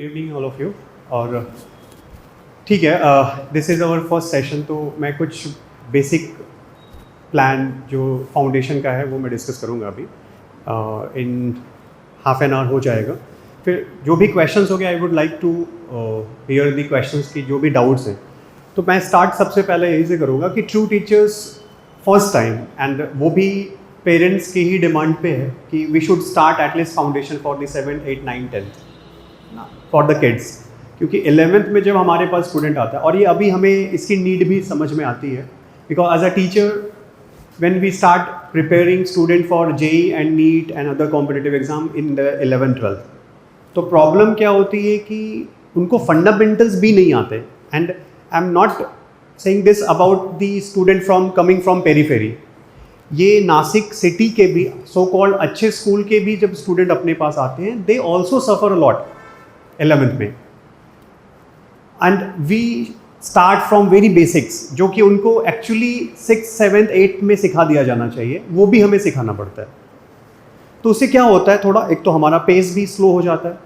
Evening all of you. और ठीक है, this is our first session, तो मैं कुछ बेसिक प्लान जो फाउंडेशन का है वो मैं डिस्कस करूँगा अभी। इन हाफ एन आवर हो जाएगा। फिर जो भी क्वेश्चंस हो गए, I would like to hear the questions की जो भी डाउट्स हैं। तो मैं स्टार्ट सबसे पहले यही से करूँगा कि true teachers first time, and वो भी पेरेंट्स की ही डिमांड पे है कि we should start at least foundation for the 7th, 8th, 9th, 10th for the kids, क्योंकि 11th में जब हमारे पास स्टूडेंट आता है, और ये अभी हमें इसकी नीड भी समझ में आती है, because as a teacher when we start preparing student for JEE and NEET and other competitive exam in the 11th 12th, तो प्रॉब्लम क्या होती है कि उनको फंडामेंटल्स भी नहीं आते। And I am not saying this about the student from coming from periphery, ये नासिक सिटी के भी सो कॉल्ड अच्छे स्कूल के भी जब स्टूडेंट अपने पास आते हैं, they also suffer a lot 11th में। And we start from very basics, जो कि उनको एक्चुअली 6th, 7th, 8th में सिखा दिया जाना चाहिए, वो भी हमें सिखाना पड़ता है। तो उससे क्या होता है, थोड़ा एक तो हमारा पेस भी स्लो हो जाता है,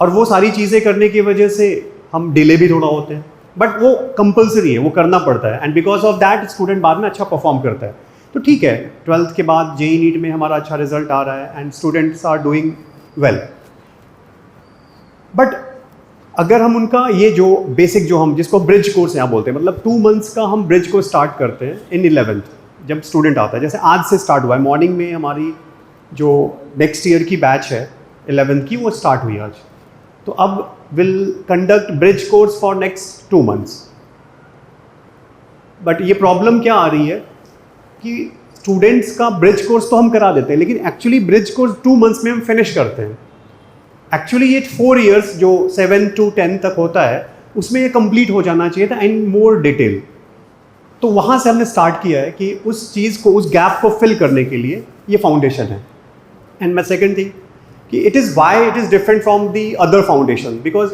और वो सारी चीज़ें करने की वजह से हम डिले भी थोड़ा होते हैं, बट वो कंपलसरी है, वो करना पड़ता है। And because of that student बाद में अच्छा परफॉर्म करता है। तो ठीक है, 12th के बाद JEE NEET में हमारा अच्छा रिजल्ट आ रहा है and students are doing well, but अगर हम उनका ये जो बेसिक जो हम जिसको ब्रिज कोर्स यहाँ बोलते हैं, मतलब 2 months का हम ब्रिज कोर्स स्टार्ट करते हैं इन 11th, जब स्टूडेंट आता है, जैसे आज से स्टार्ट हुआ है, मॉर्निंग में हमारी जो नेक्स्ट ईयर की बैच है 11th की, वो स्टार्ट हुई आज। तो अब will conduct bridge course for next 2 months। But ये प्रॉब्लम क्या आ रही है कि स्टूडेंट्स का ब्रिज कोर्स तो हम करा देते हैं, लेकिन एक्चुअली ब्रिज कोर्स 2 months में हम फिनिश करते हैं। एक्चुअली ये 4 years जो 7 to 10 तक होता है, उसमें ये कंप्लीट हो जाना चाहिए था इन मोर डिटेल। तो वहाँ से हमने स्टार्ट किया है कि उस चीज़ को, उस गैप को फिल करने के लिए ये फाउंडेशन है। एंड माई सेकेंड थिंग कि it is why it is different from the other foundation, because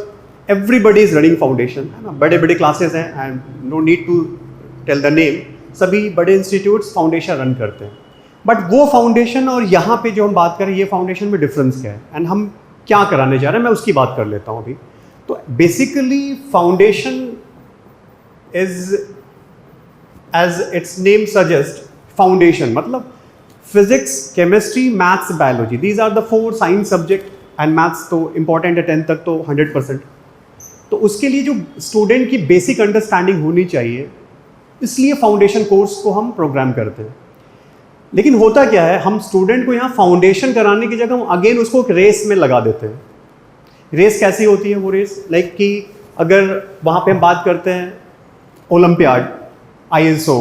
everybody is running foundation, है ना, बड़े बड़े क्लासेज हैं, and no need to tell the name, सभी बड़े इंस्टीट्यूट्स फाउंडेशन रन करते हैं। बट वो फाउंडेशन और यहाँ पे जो हम बात करें, ये फाउंडेशन में डिफरेंस क्या है, एंड हम क्या कराने जा रहे हैं, मैं उसकी बात कर लेता हूँ अभी। तो basically foundation is, as its name suggest, foundation मतलब physics, chemistry, maths, biology, these are the 4 science subject, and maths तो इंपॉर्टेंट है 10th तक, तो 100%। तो उसके लिए जो स्टूडेंट की बेसिक अंडरस्टैंडिंग होनी चाहिए, इसलिए फाउंडेशन कोर्स को हम प्रोग्राम करते हैं। लेकिन होता क्या है, हम स्टूडेंट को यहाँ फाउंडेशन कराने की जगह हम अगेन उसको एक रेस में लगा देते हैं। रेस कैसी होती है वो रेस, लाइक कि अगर वहाँ पे हम बात करते हैं ओलंपियाड, ISO,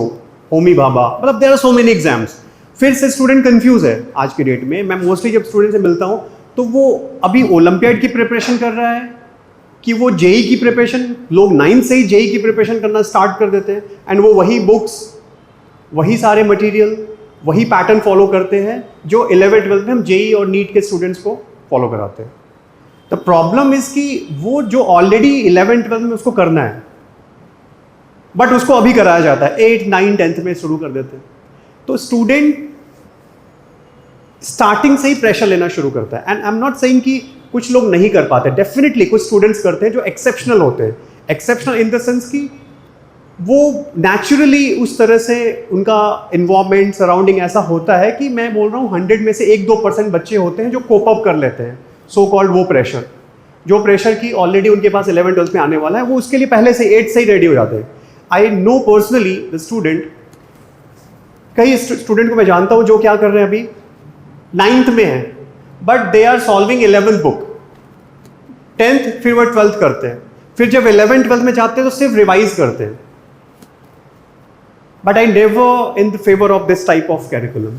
होमी भाभा, मतलब there are so many exams, फिर से स्टूडेंट कंफ्यूज है आज की डेट में। मैं मोस्टली जब स्टूडेंट से मिलता हूँ तो वो अभी ओलंपियाड की प्रिपरेशन कर रहा है कि वो JEE की प्रिपरेशन, लोग 9th से ही JEE की प्रिपरेशन करना स्टार्ट कर देते हैं, एंड वो वही बुक्स, वही सारे मटीरियल, वही पैटर्न फॉलो करते हैं जो 11th 12th में हम JEE और NEET के स्टूडेंट्स को फॉलो कराते हैं। द प्रॉब्लम इज कि वो जो ऑलरेडी 11th 12th में उसको करना है, बट उसको अभी कराया जाता है 8th 9th 10th में शुरू कर देते हैं। तो स्टूडेंट स्टार्टिंग से ही प्रेशर लेना शुरू करता है। And I am not saying कि कुछ लोग नहीं कर पाते, डेफिनेटली कुछ स्टूडेंट्स करते हैं जो एक्सेप्शनल होते हैं। एक्सेप्शनल इन द सेंस कि वो नेचुरली उस तरह से उनका इन्वायरमेंट, सराउंडिंग ऐसा होता है कि मैं बोल रहा हूँ 100 में से 1-2% बच्चे होते हैं जो कोप अप कर लेते हैं, सो कॉल्ड वो प्रेशर, जो प्रेशर की ऑलरेडी उनके पास 11th 12th में आने वाला है, वो उसके लिए पहले से 8th से ही रेडी हो जाते हैं। I know personally the student, कई स्टूडेंट को मैं जानता हूँ जो क्या कर रहे हैं, अभी 9th में है, but they are solving 11th book, 10th फिर वो 12th करते हैं, फिर जब 11th 12th में जाते हैं तो सिर्फ रिवाइज करते हैं। But I never in the favour of this type of curriculum.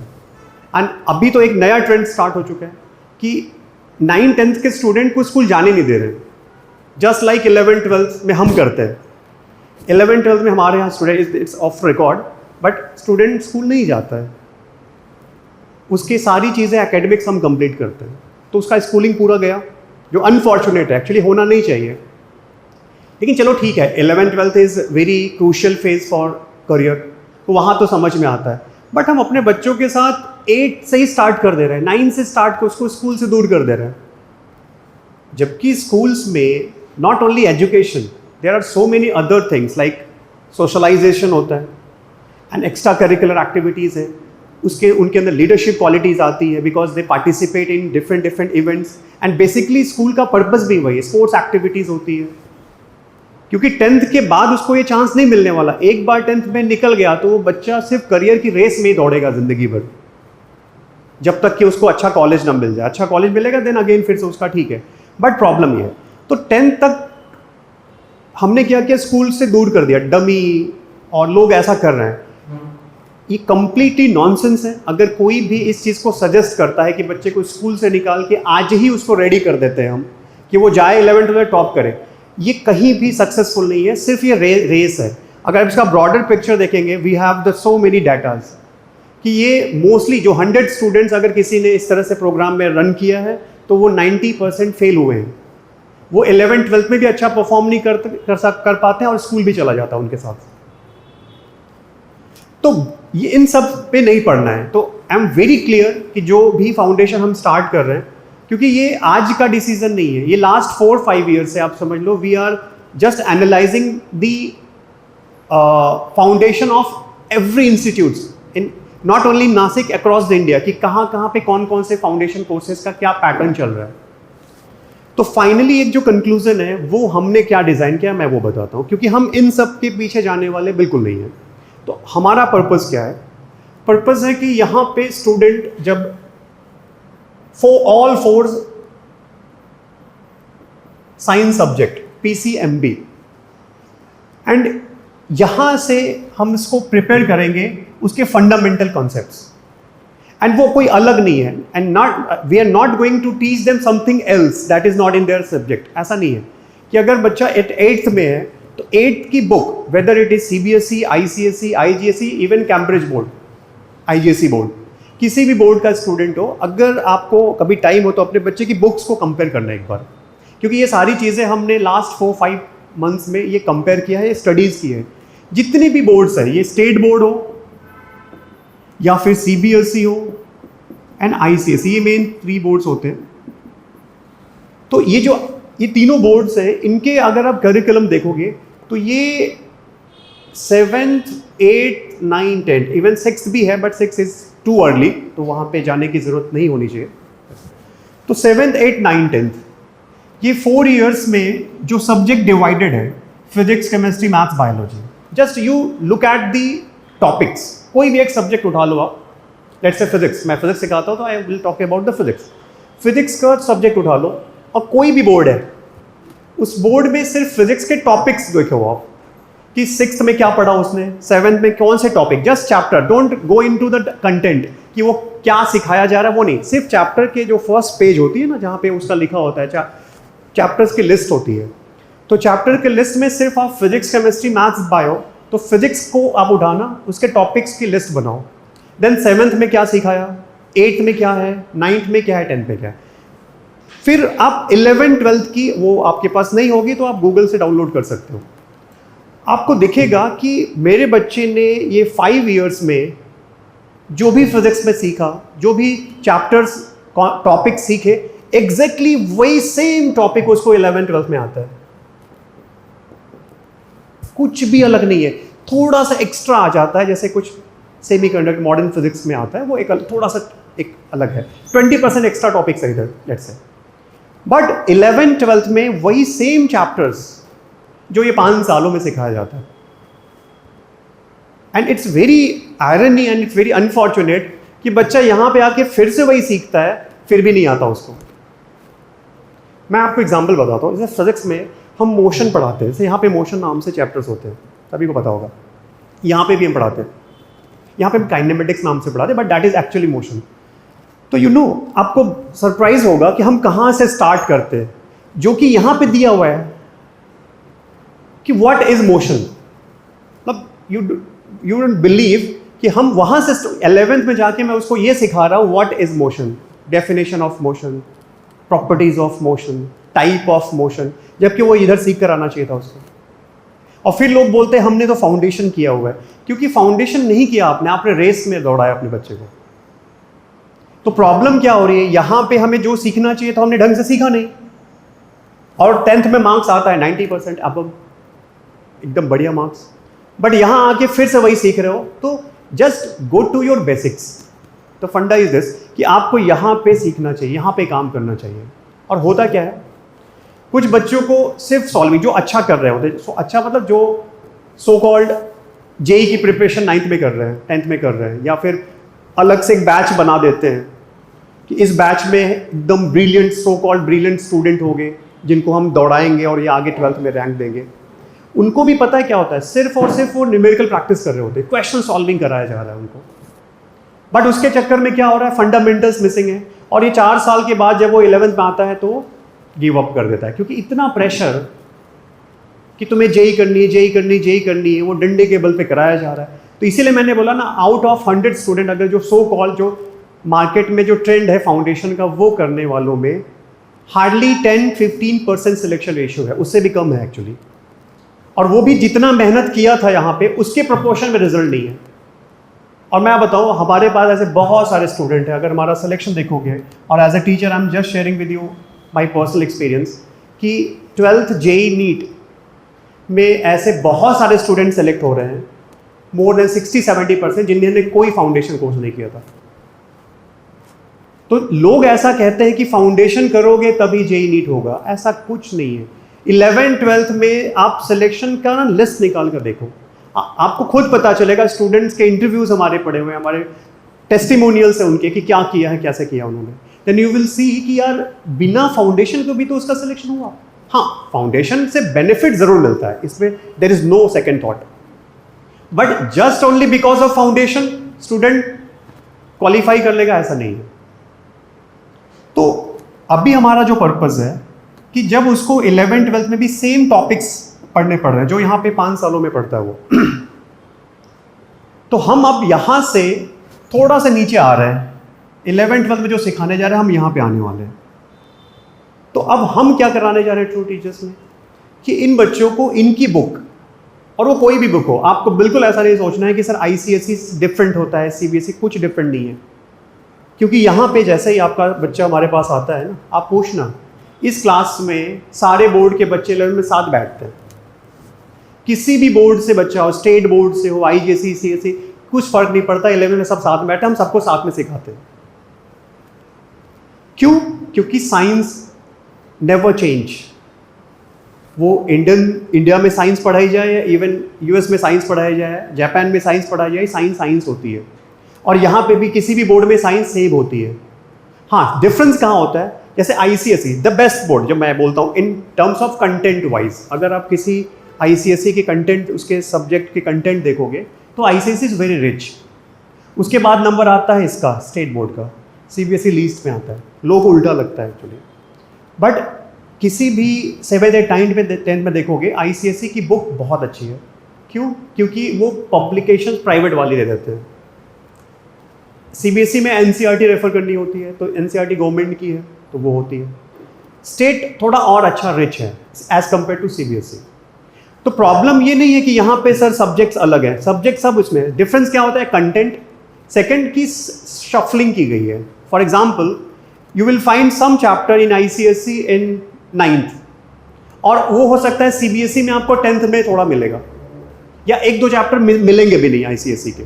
And अभी तो एक नया ट्रेंड स्टार्ट हो चुका है कि 9th 10th के स्टूडेंट को स्कूल जाने नहीं दे रहे, जस्ट लाइक 11th 12th में हम करते हैं। 11th 12th में हमारे यहाँ student, it's of record, but student school नहीं जाता है, उसकी सारी चीज़ें एकेडमिक्स हम कंप्लीट करते हैं, तो उसका स्कूलिंग पूरा गया, जो अनफॉर्चुनेट है, एक्चुअली होना नहीं चाहिए। लेकिन चलो ठीक है, 11th 12th is very crucial phase for career, तो वहाँ तो समझ में आता है। बट हम अपने बच्चों के साथ 8 से ही स्टार्ट कर दे रहे हैं, 9 से स्टार्ट कर उसको स्कूल से दूर कर दे रहे हैं। जबकि स्कूल्स में not only education, there are so many other things like socialisation होता है एंड एक्स्ट्रा करिकुलर एक्टिविटीज़ है, उसके उनके अंदर लीडरशिप क्वालिटीज़ आती है because they participate in different events and basically school का पर्पस भी वही है, स्पोर्ट्स एक्टिविटीज़ होती है। क्योंकि 10th के बाद उसको ये चांस नहीं मिलने वाला, एक बार 10th में निकल गया तो वो बच्चा सिर्फ करियर की रेस में ही दौड़ेगा ज़िंदगी भर, जब तक कि उसको अच्छा कॉलेज ना मिल जाए। अच्छा कॉलेज मिलेगा देन अगेन फिर से उसका ठीक है, बट प्रॉब्लम ये है। तो 10th तक हमने क्या किया, स्कूल से दूर कर दिया, डमी और लोग ऐसा कर रहे हैं। ये कंप्लीटली नॉनसेंस है। अगर कोई भी इस चीज़ को सजेस्ट करता है कि बच्चे को स्कूल से निकाल के आज ही उसको रेडी कर देते हैं हम कि वो जाए 11th में टॉप करे, ये कहीं भी सक्सेसफुल नहीं है। सिर्फ ये रेस है। अगर आप इसका ब्रॉडर पिक्चर देखेंगे, we have the so many datas कि ये मोस्टली जो 100 स्टूडेंट्स अगर किसी ने इस तरह से प्रोग्राम में रन किया है तो वो 90% फेल हुए हैं। वो 11th 12th में भी अच्छा परफॉर्म नहीं कर पाते हैं और स्कूल भी चला जाता है उनके साथ। तो ये इन सब पे नहीं पढ़ना है। तो आई एम वेरी क्लियर कि जो भी फाउंडेशन हम स्टार्ट कर रहे हैं, क्योंकि ये आज का डिसीजन नहीं है, ये लास्ट 4-5 ईयर से आप समझ लो we are just analysing the foundation of every institutes in not only Nashik across the India कि कहाँ कहाँ पे कौन कौन से फाउंडेशन कोर्सेज का क्या पैटर्न चल रहा है। तो फाइनली एक जो कंक्लूजन है वो हमने क्या डिज़ाइन किया मैं वो बताता हूँ, क्योंकि हम इन सब के पीछे जाने वाले बिल्कुल नहीं हैं। तो हमारा पर्पस क्या है? पर्पस है कि यहाँ पे स्टूडेंट जब all 4 science subject PCMB, and यहाँ से हम इसको प्रिपेयर करेंगे उसके फंडामेंटल कॉन्सेप्ट्स, एंड वो कोई अलग नहीं है। And not we are not going to teach them something else that is not in their subject. ऐसा नहीं है कि अगर बच्चा 8th में है तो 8th की book, whether it is CBSE, ICSE, IGSE, even Cambridge board, IGSE board, किसी भी बोर्ड का स्टूडेंट हो, अगर आपको कभी टाइम हो तो अपने बच्चे की बुक्स को कंपेयर करना एक बार, क्योंकि ये सारी चीज़ें हमने लास्ट 4-5 मंथ्स में ये कंपेयर किया है, ये स्टडीज़ की है। जितने भी बोर्ड्स हैं, ये स्टेट बोर्ड हो या फिर CBSE हो एंड ICSE, ये मेन 3 बोर्ड्स होते हैं। तो ये तीनों बोर्ड्स हैं, इनके अगर आप करिकुलम देखोगे तो ये 7th, 8th, 9th, 10th, even 6th भी है, बट 6 इज टू अर्ली, तो वहाँ पे जाने की ज़रूरत नहीं होनी चाहिए। तो 7th, 8th, 9th, 10th, ये 4 इयर्स में जो सब्जेक्ट डिवाइडेड है, physics, chemistry, maths, biology, just you look at the topics. कोई भी एक सब्जेक्ट उठा लो आप, लेट्स से फिजिक्स, मैं फिजिक्स सिखाता हूँ तो I will talk about the physics. Physics का सब्जेक्ट उठा लो और कोई भी बोर्ड है, उस बोर्ड में सिर्फ फिजिक्स के टॉपिक्स देखो आप कि 6th में क्या पढ़ा उसने, 7th में कौन से topic, just chapter, don't go into the content कि वो क्या सिखाया जा रहा है, वो नहीं, सिर्फ चैप्टर के जो फर्स्ट पेज होती है ना, जहाँ पे उसका लिखा होता है, चैप्टर्स की लिस्ट होती है, तो चैप्टर के लिस्ट में सिर्फ आप फिजिक्स, केमिस्ट्री, मैथ्स, बायो, तो फिजिक्स को आप उठाना, उसके टॉपिक्स की लिस्ट बनाओ। देन 7th में क्या सिखाया, 8th में क्या है, 9th में क्या है, 10th में क्या है। फिर आप 11th 12th की वो आपके पास नहीं होगी तो आप गूगल से डाउनलोड कर सकते हो। आपको दिखेगा कि मेरे बच्चे ने ये 5 इयर्स में जो भी फिजिक्स में सीखा, जो भी चैप्टर्स टॉपिक सीखे, एग्जैक्टली वही सेम टॉपिक उसको 11th 12th में आता है, कुछ भी अलग नहीं है। थोड़ा सा एक्स्ट्रा आ जाता है, जैसे कुछ सेमीकंडक्टर मॉडर्न फिजिक्स में आता है, वो एक थोड़ा सा एक अलग है, 20% एक्स्ट्रा टॉपिक्स है इधर, let's say. But 11th 12th में वही सेम चैप्टर्स जो ये 5 सालों में सिखाया जाता है। And it's very irony and it's very unfortunate कि बच्चा यहाँ पे आके फिर से वही सीखता है, फिर भी नहीं आता उसको। मैं आपको एग्जांपल बताता हूँ। जैसे फिजिक्स में हम मोशन पढ़ाते हैं, जैसे यहाँ पे मोशन नाम से चैप्टर्स होते हैं, सभी को पता होगा। यहाँ पे भी हम पढ़ाते हैं, यहाँ पे हम काइनेमेटिक्स नाम से पढ़ाते हैं, but that is actually motion. तो आपको सरप्राइज होगा कि हम कहाँ से स्टार्ट करते हैं, जो कि यहाँ पे दिया हुआ है कि व्हाट इज मोशन। मतलब यू डोंट बिलीव कि हम वहाँ से 11th में जाके मैं उसको ये सिखा रहा हूँ what is motion, definition of motion, properties of motion, type of motion, जबकि वो इधर सीख कर आना चाहिए था उसको। और फिर लोग बोलते हैं हमने तो फाउंडेशन किया हुआ है, क्योंकि फाउंडेशन नहीं किया आपने रेस में दौड़ाया अपने बच्चे को। तो प्रॉब्लम क्या हो रही है, यहाँ पे हमें जो सीखना चाहिए था हमने ढंग से सीखा नहीं, और 10th में मार्क्स आता है 90% अब एकदम बढ़िया मार्क्स, बट यहाँ आके फिर से वही सीख रहे हो, तो just go to your basics. तो फंडा इज दिस कि आपको यहाँ पे सीखना चाहिए, यहाँ पे काम करना चाहिए। और होता क्या है, कुछ बच्चों को सिर्फ सॉल्विंग, जो अच्छा कर रहे होते हैं, अच्छा मतलब जो सो कॉल्ड जेई की प्रिपरेशन 9th में कर रहे हैं, 10th में कर रहे हैं, या फिर अलग से एक बैच बना देते हैं कि इस बैच में एकदम brilliant so called brilliant student होंगे जिनको हम दौड़ाएंगे और ये आगे 12th में रैंक देंगे। उनको भी पता है क्या होता है, सिर्फ और सिर्फ वो न्यूमेरिकल प्रैक्टिस कर रहे होते हैं, क्वेश्चन सॉल्विंग कराया जा रहा है उनको, बट उसके चक्कर में क्या हो रहा है, फंडामेंटल्स मिसिंग है। और ये 4 साल के बाद जब वो 11th में आता है तो गिव अप कर देता है, क्योंकि इतना प्रेशर कि तुम्हें जेई करनी है, जेई करनी, जेई करनी है, वो डंडे के बल पे कराया जा रहा है। तो इसीलिए मैंने बोला ना, आउट ऑफ 100 स्टूडेंट अगर जो सो कॉल जो मार्केट में जो ट्रेंड है फाउंडेशन का वो करने वालों में हार्डली 10-15% सिलेक्शन रेशियो है, उससे भी कम है एक्चुअली। और वो भी जितना मेहनत किया था यहाँ पे उसके प्रोपोर्शन में रिजल्ट नहीं है। और मैं बताऊँ, हमारे पास ऐसे बहुत सारे स्टूडेंट हैं, अगर हमारा सिलेक्शन देखोगे, और as a teacher I am just sharing with you my personal experience कि 12th जेई नीट में ऐसे बहुत सारे स्टूडेंट सेलेक्ट हो रहे हैं, मोर देन 60-70%, जिन्होंने कोई फाउंडेशन कोर्स नहीं किया था। तो लोग ऐसा कहते हैं कि फाउंडेशन करोगे तभी जेई नीट होगा, ऐसा कुछ नहीं है। 11th-12th में आप सिलेक्शन का ना लिस्ट निकाल कर देखो, आपको खुद पता चलेगा। स्टूडेंट्स के इंटरव्यूज हमारे पड़े हुए हैं, हमारे टेस्टिमोनियल्स हैं उनके कि क्या किया है, कैसे किया उन्होंने। देन यू विल सी कि यार बिना फाउंडेशन को भी तो उसका सिलेक्शन हुआ। हाँ, फाउंडेशन से बेनिफिट जरूर मिलता है, इसमें there is no second thought, but just only because of foundation student qualify कर लेगा, ऐसा नहीं है। तो अभी हमारा जो पर्पस है कि जब उसको 11th-12th में भी सेम टॉपिक्स पढ़ने पड़ रहे हैं जो यहाँ पे 5 सालों में पढ़ता है वो तो हम अब यहाँ से थोड़ा सा नीचे आ रहे हैं, 11th-12th में जो सिखाने जा रहे हैं हम यहाँ पे आने वाले हैं। तो अब हम क्या कराने जा रहे हैं ट्रू टीचर्स में, कि इन बच्चों को इनकी बुक, और वो कोई भी बुक हो, आपको बिल्कुल ऐसा नहीं सोचना है कि सर ICSE डिफरेंट होता है, CBSE कुछ डिफरेंट नहीं है। क्योंकि यहाँ पे जैसे ही आपका बच्चा हमारे पास आता है ना, आप पूछना, इस क्लास में सारे बोर्ड के बच्चे 11 में साथ बैठते हैं, किसी भी बोर्ड से बच्चा हो, स्टेट बोर्ड से हो, IGSE, CSE, कुछ फर्क नहीं पड़ता, 11 में सब साथ बैठे, हम सबको साथ में सिखाते हैं। क्यों? क्योंकि साइंस नेवर चेंज। वो इंडिया में साइंस पढ़ाई जाए, इवन US में साइंस पढ़ाई जाए, जापान में साइंस पढ़ाई जाए, साइंस होती है। और यहाँ पे भी किसी भी बोर्ड में साइंस सेम होती है। हाँ, डिफरेंस कहाँ होता है, जैसे ICSE द बेस्ट बोर्ड जब मैं बोलता हूँ in terms of content wise, अगर आप किसी ICSE के कंटेंट, उसके सब्जेक्ट के कंटेंट देखोगे तो ICSE इज़ वेरी रिच। उसके बाद नंबर आता है इसका स्टेट बोर्ड का, CBSE लीस्ट में आता है। लोगों को उल्टा लगता है एक्चुअली, बट किसी भी 7th 8th में 10th में देखोगे ICSE की बुक बहुत अच्छी है। क्यों? क्योंकि वो पब्लिकेशन प्राइवेट वाली दे देते हैं। CBSE में NCERT रेफर करनी होती है, तो NCERT गवर्नमेंट की है तो वो होती है। स्टेट थोड़ा और अच्छा रिच है एज कंपेयर टू CBSE। तो प्रॉब्लम ये नहीं है कि यहाँ पे सर सब्जेक्ट्स अलग हैं, सब्जेक्ट सब उसमें। डिफरेंस क्या होता है, कंटेंट। सेकंड की शफलिंग की गई है। For example you will find some chapter in ICSE in 9th, और वो हो सकता है CBSE में आपको 10th में थोड़ा मिलेगा, या 1-2 चैप्टर मिलेंगे भी नहीं ICSE के।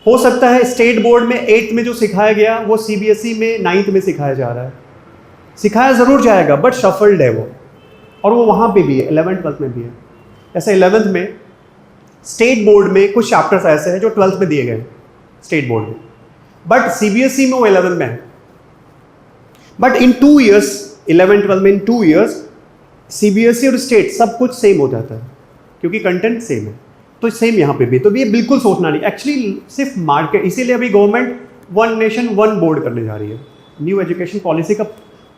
हो सकता है स्टेट बोर्ड में 8th में जो सिखाया गया वो CBSE में 9th में सिखाया जा रहा है। सिखाया ज़रूर जाएगा बट शफल्ड है वो, और वो वहाँ पे भी है, 11th-12th में भी है। जैसे 11th में स्टेट बोर्ड में कुछ चैप्टर्स ऐसे हैं जो 12th में दिए गए स्टेट बोर्ड में, बट CBSE में वो 11th में है। बट इन 2 years 11th-12th में इन 2 years CBSE और स्टेट सब कुछ सेम हो जाता है, क्योंकि कंटेंट सेम है। तो सेम यहाँ पे भी, तो ये बिल्कुल सोचना नहीं, एक्चुअली सिर्फ मार्केट। इसीलिए अभी गवर्नमेंट 1 नेशन 1 बोर्ड करने जा रही है। न्यू एजुकेशन पॉलिसी का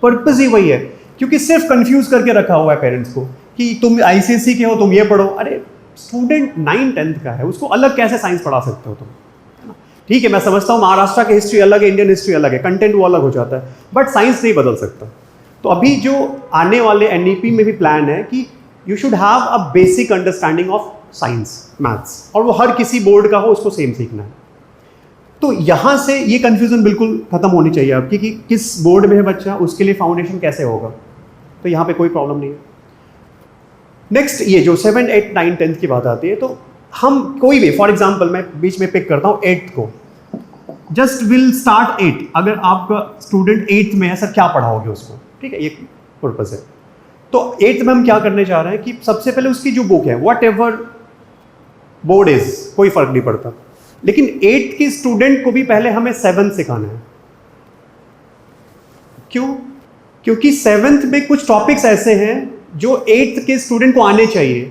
पर्पस ही वही है, क्योंकि सिर्फ कंफ्यूज करके रखा हुआ है पेरेंट्स को कि तुम ICSE के हो, तुम ये पढ़ो। अरे स्टूडेंट 9th-10th का है, उसको अलग कैसे साइंस पढ़ा सकते हो तुम? ठीक है, मैं समझता हूँ महाराष्ट्र की हिस्ट्री अलग है, इंडियन हिस्ट्री अलग है, कंटेंट वो अलग हो जाता है, बट साइंस नहीं बदल सकता। तो अभी जो आने वाले NEP में भी प्लान है कि you should have a basic understanding of science, maths, और वो हर किसी बोर्ड का हो, उसको सेम सीखना है। तो यहाँ से ये कन्फ्यूजन बिल्कुल खत्म होनी चाहिए आपकी कि किस बोर्ड में है बच्चा, उसके लिए फाउंडेशन कैसे होगा। तो यहाँ पे कोई प्रॉब्लम नहीं है। नेक्स्ट ये जो 7, 8, 9, 10 की बात आती है, तो हम कोई भी, फॉर एग्जाम्पल मैं बीच में पिक करता हूँ 8th को, जस्ट विल स्टार्ट 8। अगर आपका स्टूडेंट 8th में है, सर क्या पढ़ाओगे उसको, ठीक है, ये पर्पस है। तो 8th में हम क्या करने जा रहे हैं कि सबसे पहले उसकी जो बुक है, वट एवर बोर्ड इज, कोई फर्क नहीं पड़ता, लेकिन 8th के स्टूडेंट को भी पहले हमें 7th सिखाना है। क्यों? क्योंकि 7th में कुछ टॉपिक्स ऐसे हैं जो 8th के स्टूडेंट को आने चाहिए,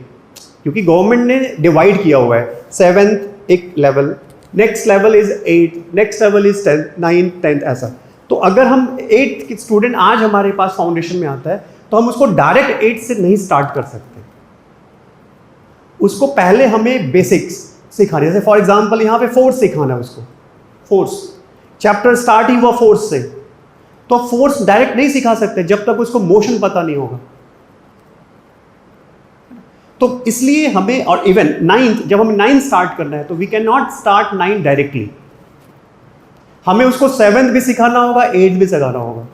क्योंकि गवर्नमेंट ने डिवाइड किया हुआ है, 7th एक level, next level is 8, next level is 10th, 9th, 10th, ऐसा। तो अगर हम 8th के स्टूडेंट आज हमारे पास फाउंडेशन में आता है, तो हम उसको डायरेक्ट 8 से नहीं स्टार्ट कर सकते, उसको पहले हमें बेसिक्स सिखाने, जैसे फॉर एग्जांपल यहाँ पे फोर्स सिखाना है उसको, फोर्स चैप्टर स्टार्ट ही हुआ फोर्स से, तो फोर्स डायरेक्ट नहीं सिखा सकते जब तक उसको मोशन पता नहीं होगा। तो इसलिए हमें, और इवन 9th, जब हमें 9th स्टार्ट करना है तो we can not start 9 directly, हमें उसको 7th भी सिखाना होगा, 8th भी सिखाना होगा।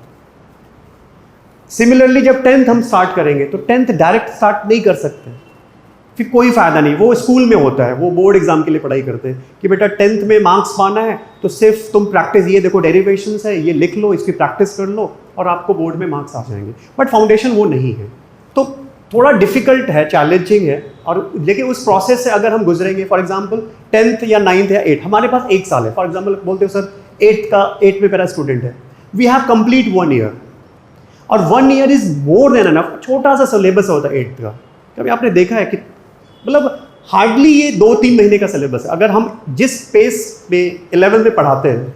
सिमिलरली जब 10th हम स्टार्ट करेंगे तो 10th डायरेक्ट स्टार्ट नहीं कर सकते, फिर कोई फायदा नहीं। वो स्कूल में होता है, वो बोर्ड एग्जाम के लिए पढ़ाई करते हैं कि बेटा 10th में मार्क्स पाना है तो सिर्फ तुम प्रैक्टिस, ये देखो डेरिवेशंस है, ये लिख लो, इसकी प्रैक्टिस कर लो और आपको बोर्ड में मार्क्स आ जाएंगे। बट फाउंडेशन वो नहीं है, तो थोड़ा डिफिकल्ट है, चैलेंजिंग है। और लेकिन उस प्रोसेस से अगर हम गुजरेंगे, फॉर एग्जांपल 10th या 9th या 8th, हमारे पास 1 साल है। फॉर एग्जांपल बोलते हो सर 8th में मेरा स्टूडेंट है, वी हैव कंप्लीट 1 ईयर, और 1 year is more than enough. छोटा सा सिलेबस होता है 8th का, कभी आपने देखा है कि मतलब हार्डली ये 2-3 महीने का सिलेबस है। अगर हम जिस पेस में 11th में पढ़ाते हैं,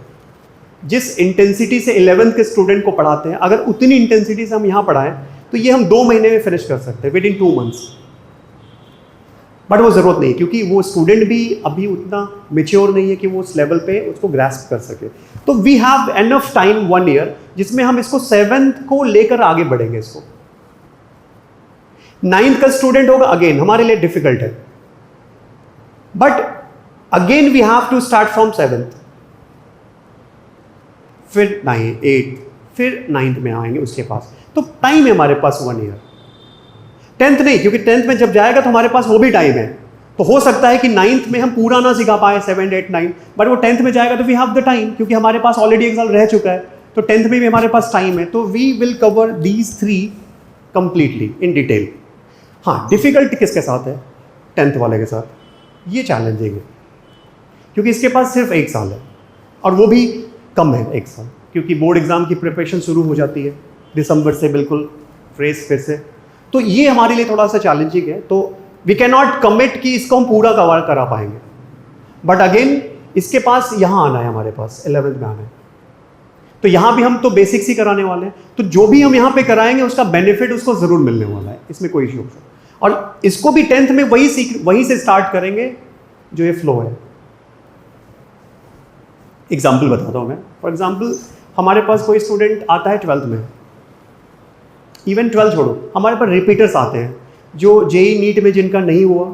जिस इंटेंसिटी से 11th के स्टूडेंट को पढ़ाते हैं, अगर उतनी इंटेंसिटी से हम यहाँ पढ़ाएं तो ये हम 2 महीने में फिनिश कर सकते हैं, विद इन 2 मंथ्स। बट वो ज़रूरत नहीं, क्योंकि वो स्टूडेंट भी अभी उतना मेच्योर नहीं है कि वो उस लेवल पे उसको ग्रास्प कर सके। तो we have enough time 1 year, जिसमें हम इसको 7th को लेकर आगे बढ़ेंगे। इसको 9th का स्टूडेंट होगा, अगेन हमारे लिए डिफिकल्ट है, but again we have to start from 7th, फिर 9, 8, फिर 9th में आएंगे उसके पास। तो टाइम है हमारे पास 1 ईयर। 10th नहीं, क्योंकि 10th में जब जाएगा तो हमारे पास वो भी टाइम है। तो हो सकता है कि 9th में हम पूरा ना सिखा पाए, 7, 8, 9, बट वो 10th में जाएगा तो वी हैव द टाइम, क्योंकि हमारे पास ऑलरेडी 1 साल रह चुका है, तो 10th में भी हमारे पास टाइम है। तो we will cover these 3 completely in detail. हाँ, डिफिकल्ट किसके साथ है? 10th वाले के साथ। ये चैलेंजिंग है, क्योंकि इसके पास सिर्फ 1 साल है, और वो भी कम है 1 साल, क्योंकि बोर्ड एग्जाम की प्रिपरेशन शुरू हो जाती है दिसंबर से, बिल्कुल फ्रेश फिर से। तो ये हमारे लिए थोड़ा सा चैलेंजिंग है। तो वी कैन नॉट कमिट कि इसको हम पूरा कवर करा पाएंगे, बट अगेन इसके पास यहाँ आना है, हमारे पास 11th में आना है, तो यहाँ भी हम तो बेसिक्स ही कराने वाले हैं। तो जो भी हम यहाँ पे कराएंगे उसका बेनिफिट उसको ज़रूर मिलने वाला है, इसमें कोई इशू नहीं। और इसको भी 10th में वहीं से स्टार्ट करेंगे जो ये फ्लो है। एग्जाम्पल बताता हूँ मैं। फॉर एग्जाम्पल हमारे पास कोई स्टूडेंट आता है 12th में, इवन 12 छोड़ो, हमारे पास रिपीटर्स आते हैं जो जेई नीट में जिनका नहीं हुआ,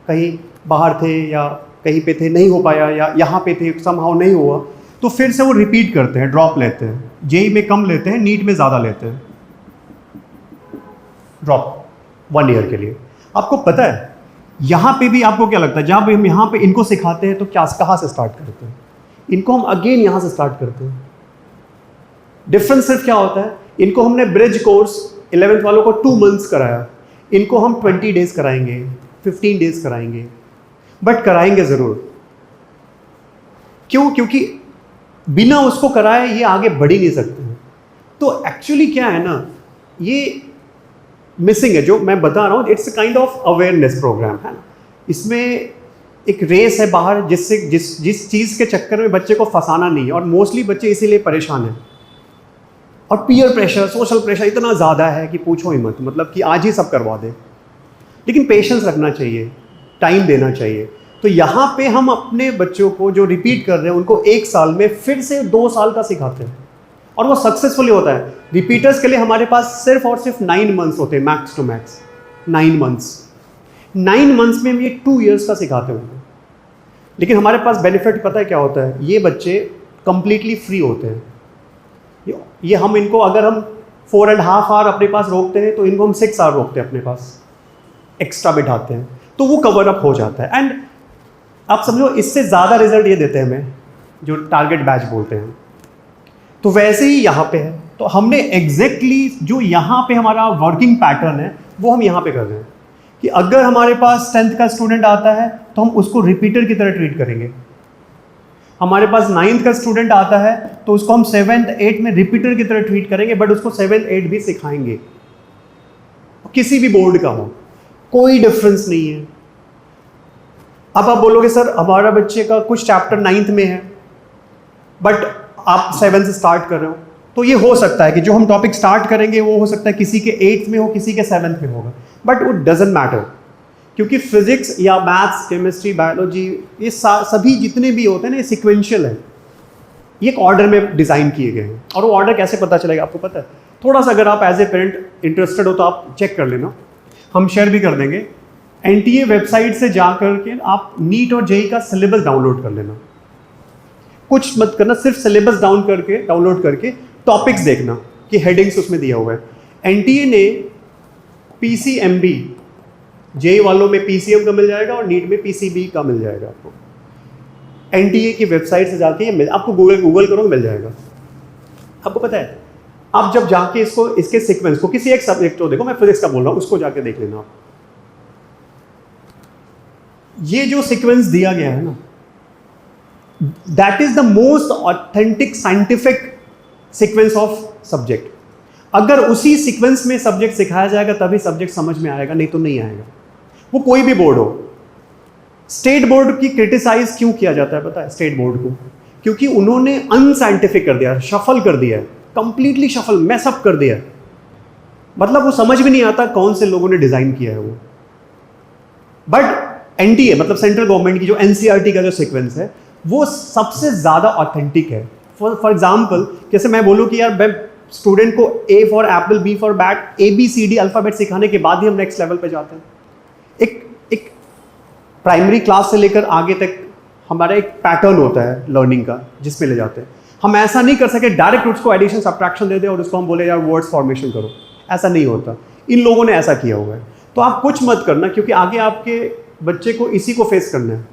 कहीं बाहर थे या कहीं पे थे, नहीं हो पाया, या यहाँ पे थे समहाउ नहीं हुआ, तो फिर से वो रिपीट करते हैं, ड्रॉप लेते हैं। जेई में कम लेते हैं, नीट में ज़्यादा लेते हैं ड्रॉप 1 ईयर के लिए। आपको पता है यहाँ पे भी, आपको क्या लगता है जब हम यहाँ पे इनको सिखाते हैं तो क्या कहाँ से स्टार्ट करते हैं? इनको हम अगेन यहाँ से स्टार्ट करते हैं। डिफरेंस सिर्फ क्या होता है, इनको हमने ब्रिज कोर्स 11th वालों को 2 मंथ्स कराया, इनको हम 20 डेज कराएंगे, 15 डेज कराएंगे, बट कराएंगे ज़रूर। क्यों? क्योंकि बिना उसको कराए ये आगे बढ़ ही नहीं सकते हैं। तो एक्चुअली क्या है ना, ये मिसिंग है जो मैं बता रहा हूँ। It's kind of awareness programme है ना। इसमें एक रेस है बाहर, जिससे जिस चीज़ के चक्कर में बच्चे को फंसाना नहीं है, और मोस्टली बच्चे इसीलिए परेशान हैं। और पीयर प्रेशर, सोशल प्रेशर इतना ज़्यादा है कि पूछो ही मत, मतलब कि आज ही सब करवा दे। लेकिन पेशेंस रखना चाहिए, टाइम देना चाहिए। तो यहाँ पे हम अपने बच्चों को जो रिपीट कर रहे हैं उनको 1 साल में फिर से 2 साल का सिखाते हैं, और वो सक्सेसफुली होता है। रिपीटर्स के लिए हमारे पास सिर्फ और सिर्फ 9 मंथ्स होते हैं, max to max 9 months. 9 months में हम ये 2 ईयर्स का सिखाते होंगे। लेकिन हमारे पास बेनिफिट पता है क्या होता है, ये बच्चे कंप्लीटली फ्री होते हैं। ये हम इनको, अगर हम 4.5 आवर अपने पास रोकते हैं, तो इनको हम 6 आवर रोकते हैं अपने पास, एक्स्ट्रा बिठाते हैं, तो वो कवर अप हो जाता है। एंड आप समझो इससे ज़्यादा रिजल्ट ये देते हैं हमें, जो टारगेट बैच बोलते हैं। तो वैसे ही यहाँ पे है, तो हमने एग्जैक्टली जो यहाँ पे हमारा वर्किंग पैटर्न है वो हम यहाँ पे कर रहे हैं कि अगर हमारे पास 10th का स्टूडेंट आता है तो हम उसको रिपीटर की तरह ट्रीट करेंगे। हमारे पास 9th का स्टूडेंट आता है तो उसको हम 7th 8th में रिपीटर की तरह ट्रीट करेंगे, बट उसको 7th 8th भी सिखाएंगे, किसी भी बोर्ड का हो, कोई डिफरेंस नहीं है। अब आप बोलोगे सर हमारा बच्चे का कुछ चैप्टर 9th में है बट आप 7th से स्टार्ट कर रहे हो, तो ये हो सकता है कि जो हम टॉपिक स्टार्ट करेंगे वो हो सकता है किसी के 8th में हो, किसी के 7th में होगा, बट वो डजेंट मैटर, क्योंकि फिजिक्स या मैथ्स, केमिस्ट्री, बायोलॉजी, ये सभी जितने भी होते हैं ना, ये सिक्वेंशियल है, ये एक ऑर्डर में डिज़ाइन किए गए हैं। और वो ऑर्डर कैसे पता चलेगा आपको पता है? थोड़ा सा अगर आप एज ए पेरेंट इंटरेस्टेड हो तो आप चेक कर लेना, हम शेयर भी कर देंगे। NTA वेबसाइट से जा करके आप नीट और जेई का सिलेबस डाउनलोड कर लेना, कुछ मत करना, सिर्फ सिलेबस डाउनलोड करके टॉपिक्स देखना कि हेडिंग्स उसमें दिया हुआ है। NTA ने PCMB, जेई वालों में PCM का मिल जाएगा और नीट में PCB का मिल जाएगा आपको। NTA की वेबसाइट से जाके ये आपको गूगल करो मिल जाएगा। आपको पता है, आप जब जाके इसके सीक्वेंस को किसी एक सब्जेक्ट को देखो, मैं फिजिक्स का बोल रहा हूँ, उसको जाके देख लेना आप। ये जो सीक्वेंस दिया गया है ना, that is the most authentic scientific sequence of subject. अगर उसी सीक्वेंस में सब्जेक्ट सिखाया जाएगा तभी सब्जेक्ट समझ में आएगा, नहीं तो नहीं आएगा। वो कोई भी बोर्ड हो। स्टेट बोर्ड की क्रिटिसाइज क्यों किया जाता है पता है? स्टेट बोर्ड को क्योंकि उन्होंने अनसाइंटिफिक कर दिया, शफल कर दिया है, कंप्लीटली शफल, मैसअप कर दिया है। मतलब वो समझ में नहीं आता कौन से लोगों ने डिजाइन किया है वो। बट NTA मतलब सेंट्रल गवर्नमेंट की जो NCERT का जो सीक्वेंस है वो सबसे ज्यादा ऑथेंटिक है। फॉर एग्जाम्पल, जैसे मैं बोलूँ कि यार मैं स्टूडेंट को A for Apple, B for bat, ABCD alphabet सिखाने के बाद ही हम नेक्स्ट लेवल पे जाते हैं। एक प्राइमरी क्लास से लेकर आगे तक हमारा एक पैटर्न होता है लर्निंग का जिसमें ले जाते हैं। हम ऐसा नहीं कर सके डायरेक्ट उसको एडिशन सब्ट्रैक्शन दे दे और उसको हम बोले यार वर्ड्स फॉर्मेशन करो, ऐसा नहीं होता। इन लोगों ने ऐसा किया हुआ है। तो आप कुछ मत करना, क्योंकि आगे आपके बच्चे को इसी को फेस करना है।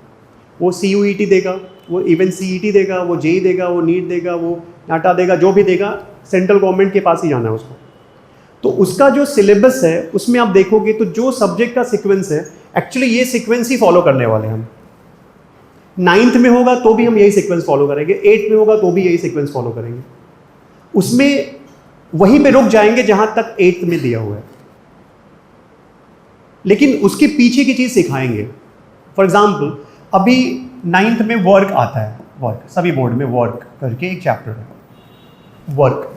वो CUET देगा, वो इवन CET देगा, वो JEE देगा, वो नीट देगा, वो नाटा देगा, जो भी देगा सेंट्रल गवर्नमेंट के पास ही जाना है उसको। तो उसका जो सिलेबस है उसमें आप देखोगे तो जो सब्जेक्ट का सीक्वेंस है, एक्चुअली ये सीक्वेंस ही फॉलो करने वाले हैं हम। 9th में होगा तो भी हम यही सीक्वेंस फॉलो करेंगे, 8th में होगा तो भी यही सीक्वेंस फॉलो करेंगे। उसमें वहीं पे रुक जाएंगे जहां तक 8th में दिया हुआ है, लेकिन उसके पीछे की चीज सिखाएंगे। फॉर एग्जाम्पल अभी 9th में वर्क आता है, वर्क सभी बोर्ड में वर्क करके एक चैप्टर है वर्क।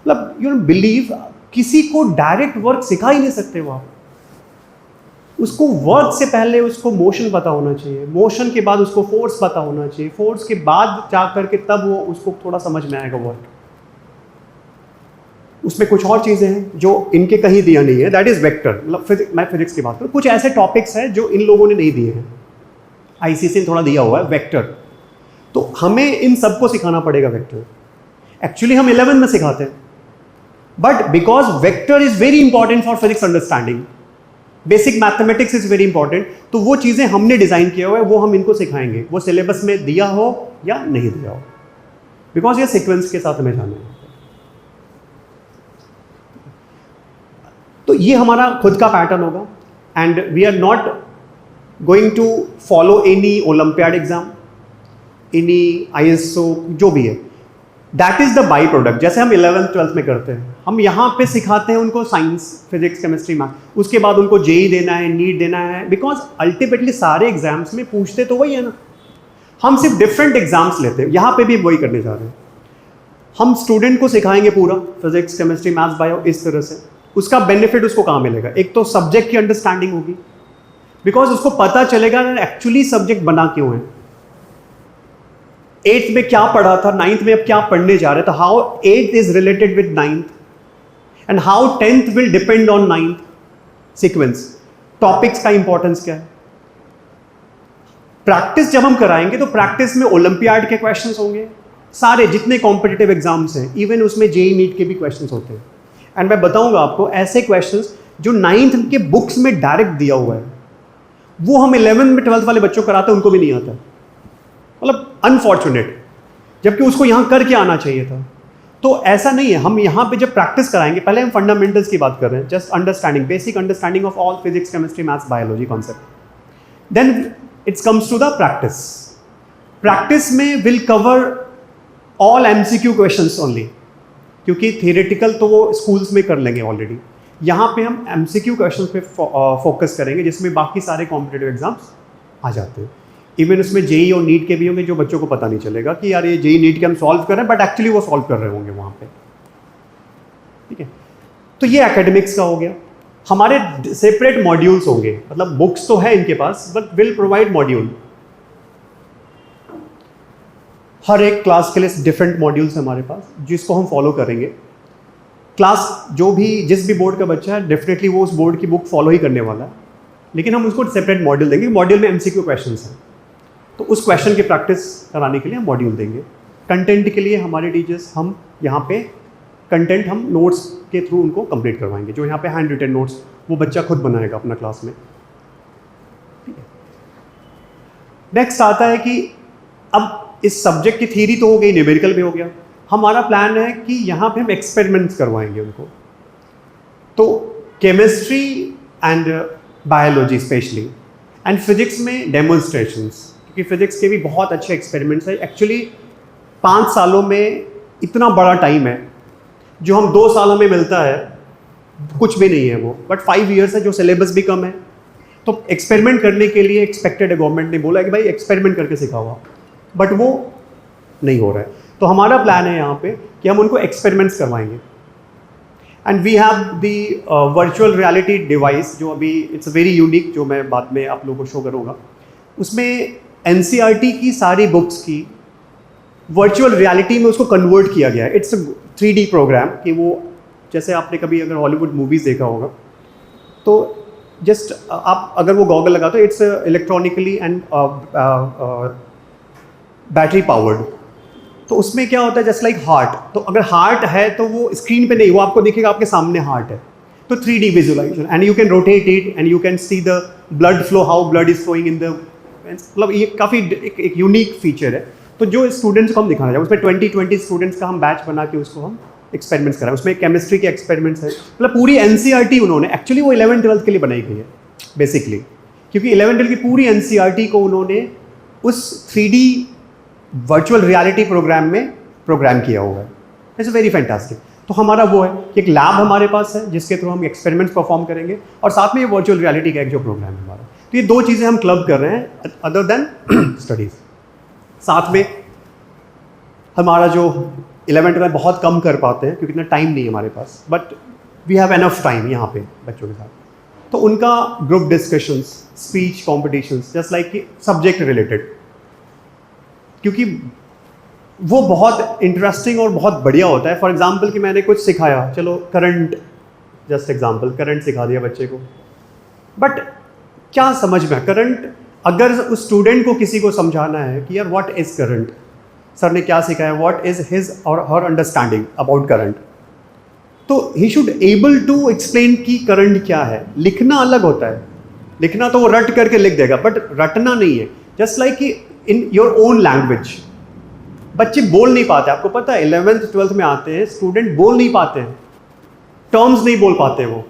मतलब यू डोंट बिलीव, किसी को डायरेक्ट वर्क सिखा ही नहीं सकते वो आप। उसको वर्क से पहले उसको मोशन पता होना चाहिए, मोशन के बाद उसको फोर्स पता होना चाहिए, फोर्स के बाद जा करके तब वो उसको थोड़ा समझ में आएगा वर्क। उसमें कुछ और चीज़ें हैं जो इनके कहीं दिया नहीं है, दैट इज वेक्टर। मतलब मैं फिजिक्स की बात करूँ, कुछ ऐसे टॉपिक्स हैं जो इन लोगों ने नहीं दिए हैं, ICSE ने थोड़ा दिया हुआ है वेक्टर। तो हमें इन सबको सिखाना पड़ेगा वेक्टर। एक्चुअली हम 11 में सिखाते हैं, but because vector is very important for physics understanding, basic mathematics is very important, तो वो चीज़ें हमने डिज़ाइन किया हुआ है, वो हम इनको सिखाएंगे, वो सिलेबस में दिया हो या नहीं दिया हो, बिकॉज ये सीक्वेंस के साथ हमें जाना है। तो ये हमारा खुद का पैटर्न होगा, and we are not going to follow any olympiad exam, एनी ISO, जो भी है, that is the by product. जैसे हम 11th 12th में करते हैं, हम यहाँ पे सिखाते हैं उनको साइंस, फिजिक्स, केमिस्ट्री, मैथ, उसके बाद उनको JEE देना है, नीट देना है, बिकॉज अल्टीमेटली सारे एग्जाम्स में पूछते तो वही है ना। हम सिर्फ डिफरेंट एग्जाम्स लेते हैं, यहाँ पे भी वही करने जा रहे हैं। हम स्टूडेंट को सिखाएंगे पूरा फिजिक्स, केमिस्ट्री, मैथ्स, बायो, इस तरह से। उसका बेनिफिट उसको कहाँ मिलेगा? एक तो सब्जेक्ट की अंडरस्टैंडिंग होगी, बिकॉज उसको पता चलेगा एक्चुअली सब्जेक्ट बना क्यों है, 8th में क्या पढ़ा था, 9th में अब क्या पढ़ने जा रहे थे, how 8th is related with 9th and how 10th will depend on 9th sequence, topics का इंपॉर्टेंस क्या है। प्रैक्टिस जब हम कराएंगे तो प्रैक्टिस में ओलंपियाड के क्वेश्चंस होंगे, सारे जितने कॉम्पिटिटिव एग्जाम्स हैं, इवन उसमें JEE नीट के भी क्वेश्चंस होते हैं। एंड मैं बताऊंगा आपको ऐसे क्वेश्चंस जो 9th के बुक्स में डायरेक्ट दिया हुआ है, वो हम 11th में 12th वाले बच्चों को कराते हैं, उनको भी नहीं आता, मतलब अनफॉर्चुनेट, जबकि उसको यहाँ करके आना चाहिए था। तो ऐसा नहीं है, हम यहाँ पे जब प्रैक्टिस कराएंगे, पहले हम फंडामेंटल्स की बात कर रहे हैं, just understanding, basic understanding of all physics, chemistry, maths, biology concept, then it's comes to the practice. Practice में will cover all MCQ questions only, क्योंकि थियोरेटिकल तो वो स्कूल्स में कर लेंगे ऑलरेडी। यहाँ पे हम एमसीक्यू क्वेश्चंस पे फोकस करेंगे, जिसमें बाकी सारे कॉम्पिटिटिव एग्जाम्स आ जाते हैं। इवन उसमें जेई और नीट के भी होंगे, जो बच्चों को पता नहीं चलेगा कि यार ये जेई नीट के हम सॉल्व कर रहे हैं, बट एक्चुअली वो सॉल्व कर रहे होंगे वहाँ पे। ठीक है, तो ये एकेडमिक्स का हो गया। हमारे सेपरेट मॉड्यूल्स होंगे, मतलब बुक्स तो है इनके पास, बट विल प्रोवाइड मॉड्यूल। हर एक क्लास के लिए डिफरेंट मॉड्यूल्स हमारे पास, जिसको हम फॉलो करेंगे। क्लास जो भी जिस भी बोर्ड का बच्चा है, डेफिनेटली वो उस बोर्ड की बुक फॉलो ही करने वाला है, लेकिन हम उसको सेपरेट मॉड्यूल देंगे। मॉड्यूल में एमसीक्यू क्वेश्चंस हैं, तो उस क्वेश्चन की प्रैक्टिस कराने के लिए हम मॉड्यूल देंगे। कंटेंट के लिए हमारे टीचर्स, हम यहाँ पे कंटेंट हम नोट्स के थ्रू उनको कंप्लीट करवाएंगे, जो यहाँ पे हैंड रिटन नोट्स वो बच्चा खुद बनाएगा अपना क्लास में। ठीक है, नेक्स्ट आता है कि अब इस सब्जेक्ट की थ्योरी तो हो गई, न्यूमेरिकल भी हो गया, हमारा प्लान है कि यहाँ पे हम एक्सपेरिमेंट्स करवाएंगे उनको। तो chemistry and biology specially, and physics में डेमोन्स्ट्रेशंस, क्योंकि फिजिक्स के भी बहुत अच्छे एक्सपेरिमेंट्स हैं। एक्चुअली 5 सालों में इतना बड़ा टाइम है, जो हम 2 सालों में मिलता है कुछ भी नहीं है वो, बट 5 ईयर्स है, जो सिलेबस भी कम है। तो एक्सपेरिमेंट करने के लिए एक्सपेक्टेड है, गवर्नमेंट ने बोला कि भाई एक्सपेरिमेंट करके सिखाओ, बट वो नहीं हो रहा है। तो हमारा प्लान है यहाँ पे कि हम उनको एक्सपेरिमेंट्स करवाएंगे। And we have the virtual reality device, जो अभी इट्स वेरी यूनिक, जो मैं बाद में आप लोगों को शो करूँगा। उसमें एनसीईआरटी की सारी बुक्स की वर्चुअल रियलिटी में उसको कन्वर्ट किया गया है। इट्स 3D प्रोग्राम, कि वो जैसे आपने कभी अगर हॉलीवुड मूवीज़ देखा होगा, तो जस्ट आप अगर वो गॉगल लगाते हो, it's electronically and battery powered. तो उसमें क्या होता है, जस्ट लाइक हार्ट, तो अगर हार्ट है तो वो स्क्रीन पे नहीं, वो आपको दिखेगा आपके सामने हार्ट है। तो 3D visualisation, and you can rotate it and you can see the blood flow, how blood is flowing in the, मतलब ये काफ़ी एक यूनिक फीचर है। तो जो स्टूडेंट्स को हम दिखाना चाहें, उसमें 20 स्टूडेंट्स का हम बैच बना के उसको हम एक्सपेरिमेंट्स कराएं। उसमें केमिस्ट्री के एक्सपेरिमेंट्स है, मतलब पूरी एनसीईआरटी उन्होंने, एक्चुअली वो 11th-12th के लिए बनाई गई है बेसिकली, क्योंकि 11th-12th की पूरी एनसीईआरटी को उन्होंने उस 3D वर्चुअल रियलिटी प्रोग्राम में प्रोग्राम किया हुआ है। It's very fantastic. तो हमारा वो है कि एक लैब हमारे पास है, जिसके थ्रू हम एक्सपेरिमेंट्स परफॉर्म करेंगे, और साथ में ये वर्चुअल रियलिटी का एक जो प्रोग्राम है हमारा। तो ये 2 चीज़ें हम क्लब कर रहे हैं अदर देन स्टडीज़। साथ में हमारा जो 11th में बहुत कम कर पाते हैं, क्योंकि इतना टाइम नहीं है हमारे पास, but we have enough time यहाँ पे बच्चों के साथ। तो उनका group discussions, speech competitions, just like कि सब्जेक्ट रिलेटेड, क्योंकि वो बहुत इंटरेस्टिंग और बहुत बढ़िया होता है। फॉर एग्जाम्पल कि मैंने कुछ सिखाया, चलो करंट, जस्ट एग्जाम्पल करंट सिखा दिया बच्चे को, बट क्या समझ में करंट, अगर उस स्टूडेंट को किसी को समझाना है कि यार व्हाट इज करंट, सर ने क्या सिखाया, व्हाट इज हिज और हर अंडरस्टैंडिंग अबाउट करंट, तो he should able to explain कि करंट क्या है। लिखना अलग होता है, लिखना तो वो रट करके लिख देगा, बट रटना नहीं है। जस्ट लाइक कि इन योर ओन लैंग्वेज, बच्चे बोल नहीं पाते, आपको पता है 11th-12th में आते हैं स्टूडेंट, बोल नहीं पाते हैं, टर्म्स नहीं बोल पाते वो।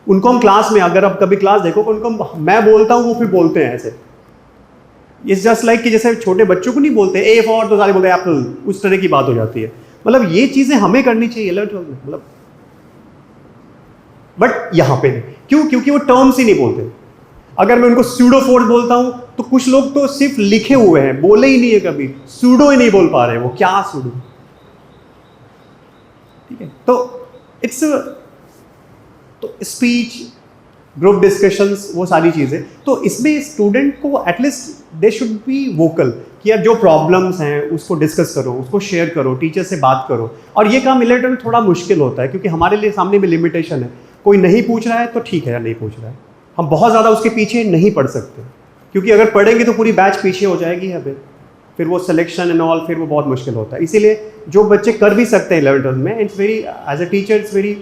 उनको हम क्लास में, अगर आप कभी क्लास देखो, उनको मैं बोलता हूँ, वो फिर बोलते हैं ऐसे। इट्स जस्ट लाइक कि जैसे छोटे बच्चों को नहीं बोलते ए फॉर, तो सारे बोलते हैं एप्पल, उस तरह की बात हो जाती है। मतलब ये चीज़ें हमें करनी चाहिए 11th-12th में, मतलब, बट यहाँ पे नहीं। क्यों? क्योंकि वो टर्म्स ही नहीं बोलते। अगर मैं उनको सूडो फोर्स बोलता हूँ, तो कुछ लोग तो सिर्फ लिखे हुए हैं, बोले ही नहीं है कभी, सूडो ही नहीं बोल पा रहे हैं, वो क्या सूडो। ठीक है, तो इट्स, तो स्पीच, ग्रुप डिस्कशंस, वो सारी चीज़ें। तो इसमें स्टूडेंट को at least they should be vocal, कि यार जो प्रॉब्लम्स हैं उसको डिस्कस करो, उसको शेयर करो, टीचर से बात करो। और ये काम 11th में थोड़ा मुश्किल होता है, क्योंकि हमारे लिए सामने में लिमिटेशन है। कोई नहीं पूछ रहा है तो ठीक है, या नहीं पूछ रहा है, हम बहुत ज़्यादा उसके पीछे नहीं पढ़ सकते, क्योंकि अगर पढ़ेंगे तो पूरी बैच पीछे हो जाएगी। हमें फिर वो सिलेक्शन एंड ऑल, फिर वो बहुत मुश्किल होता है। इसीलिए जो बच्चे कर भी सकते हैं 11th में, it's very as a teacher it's very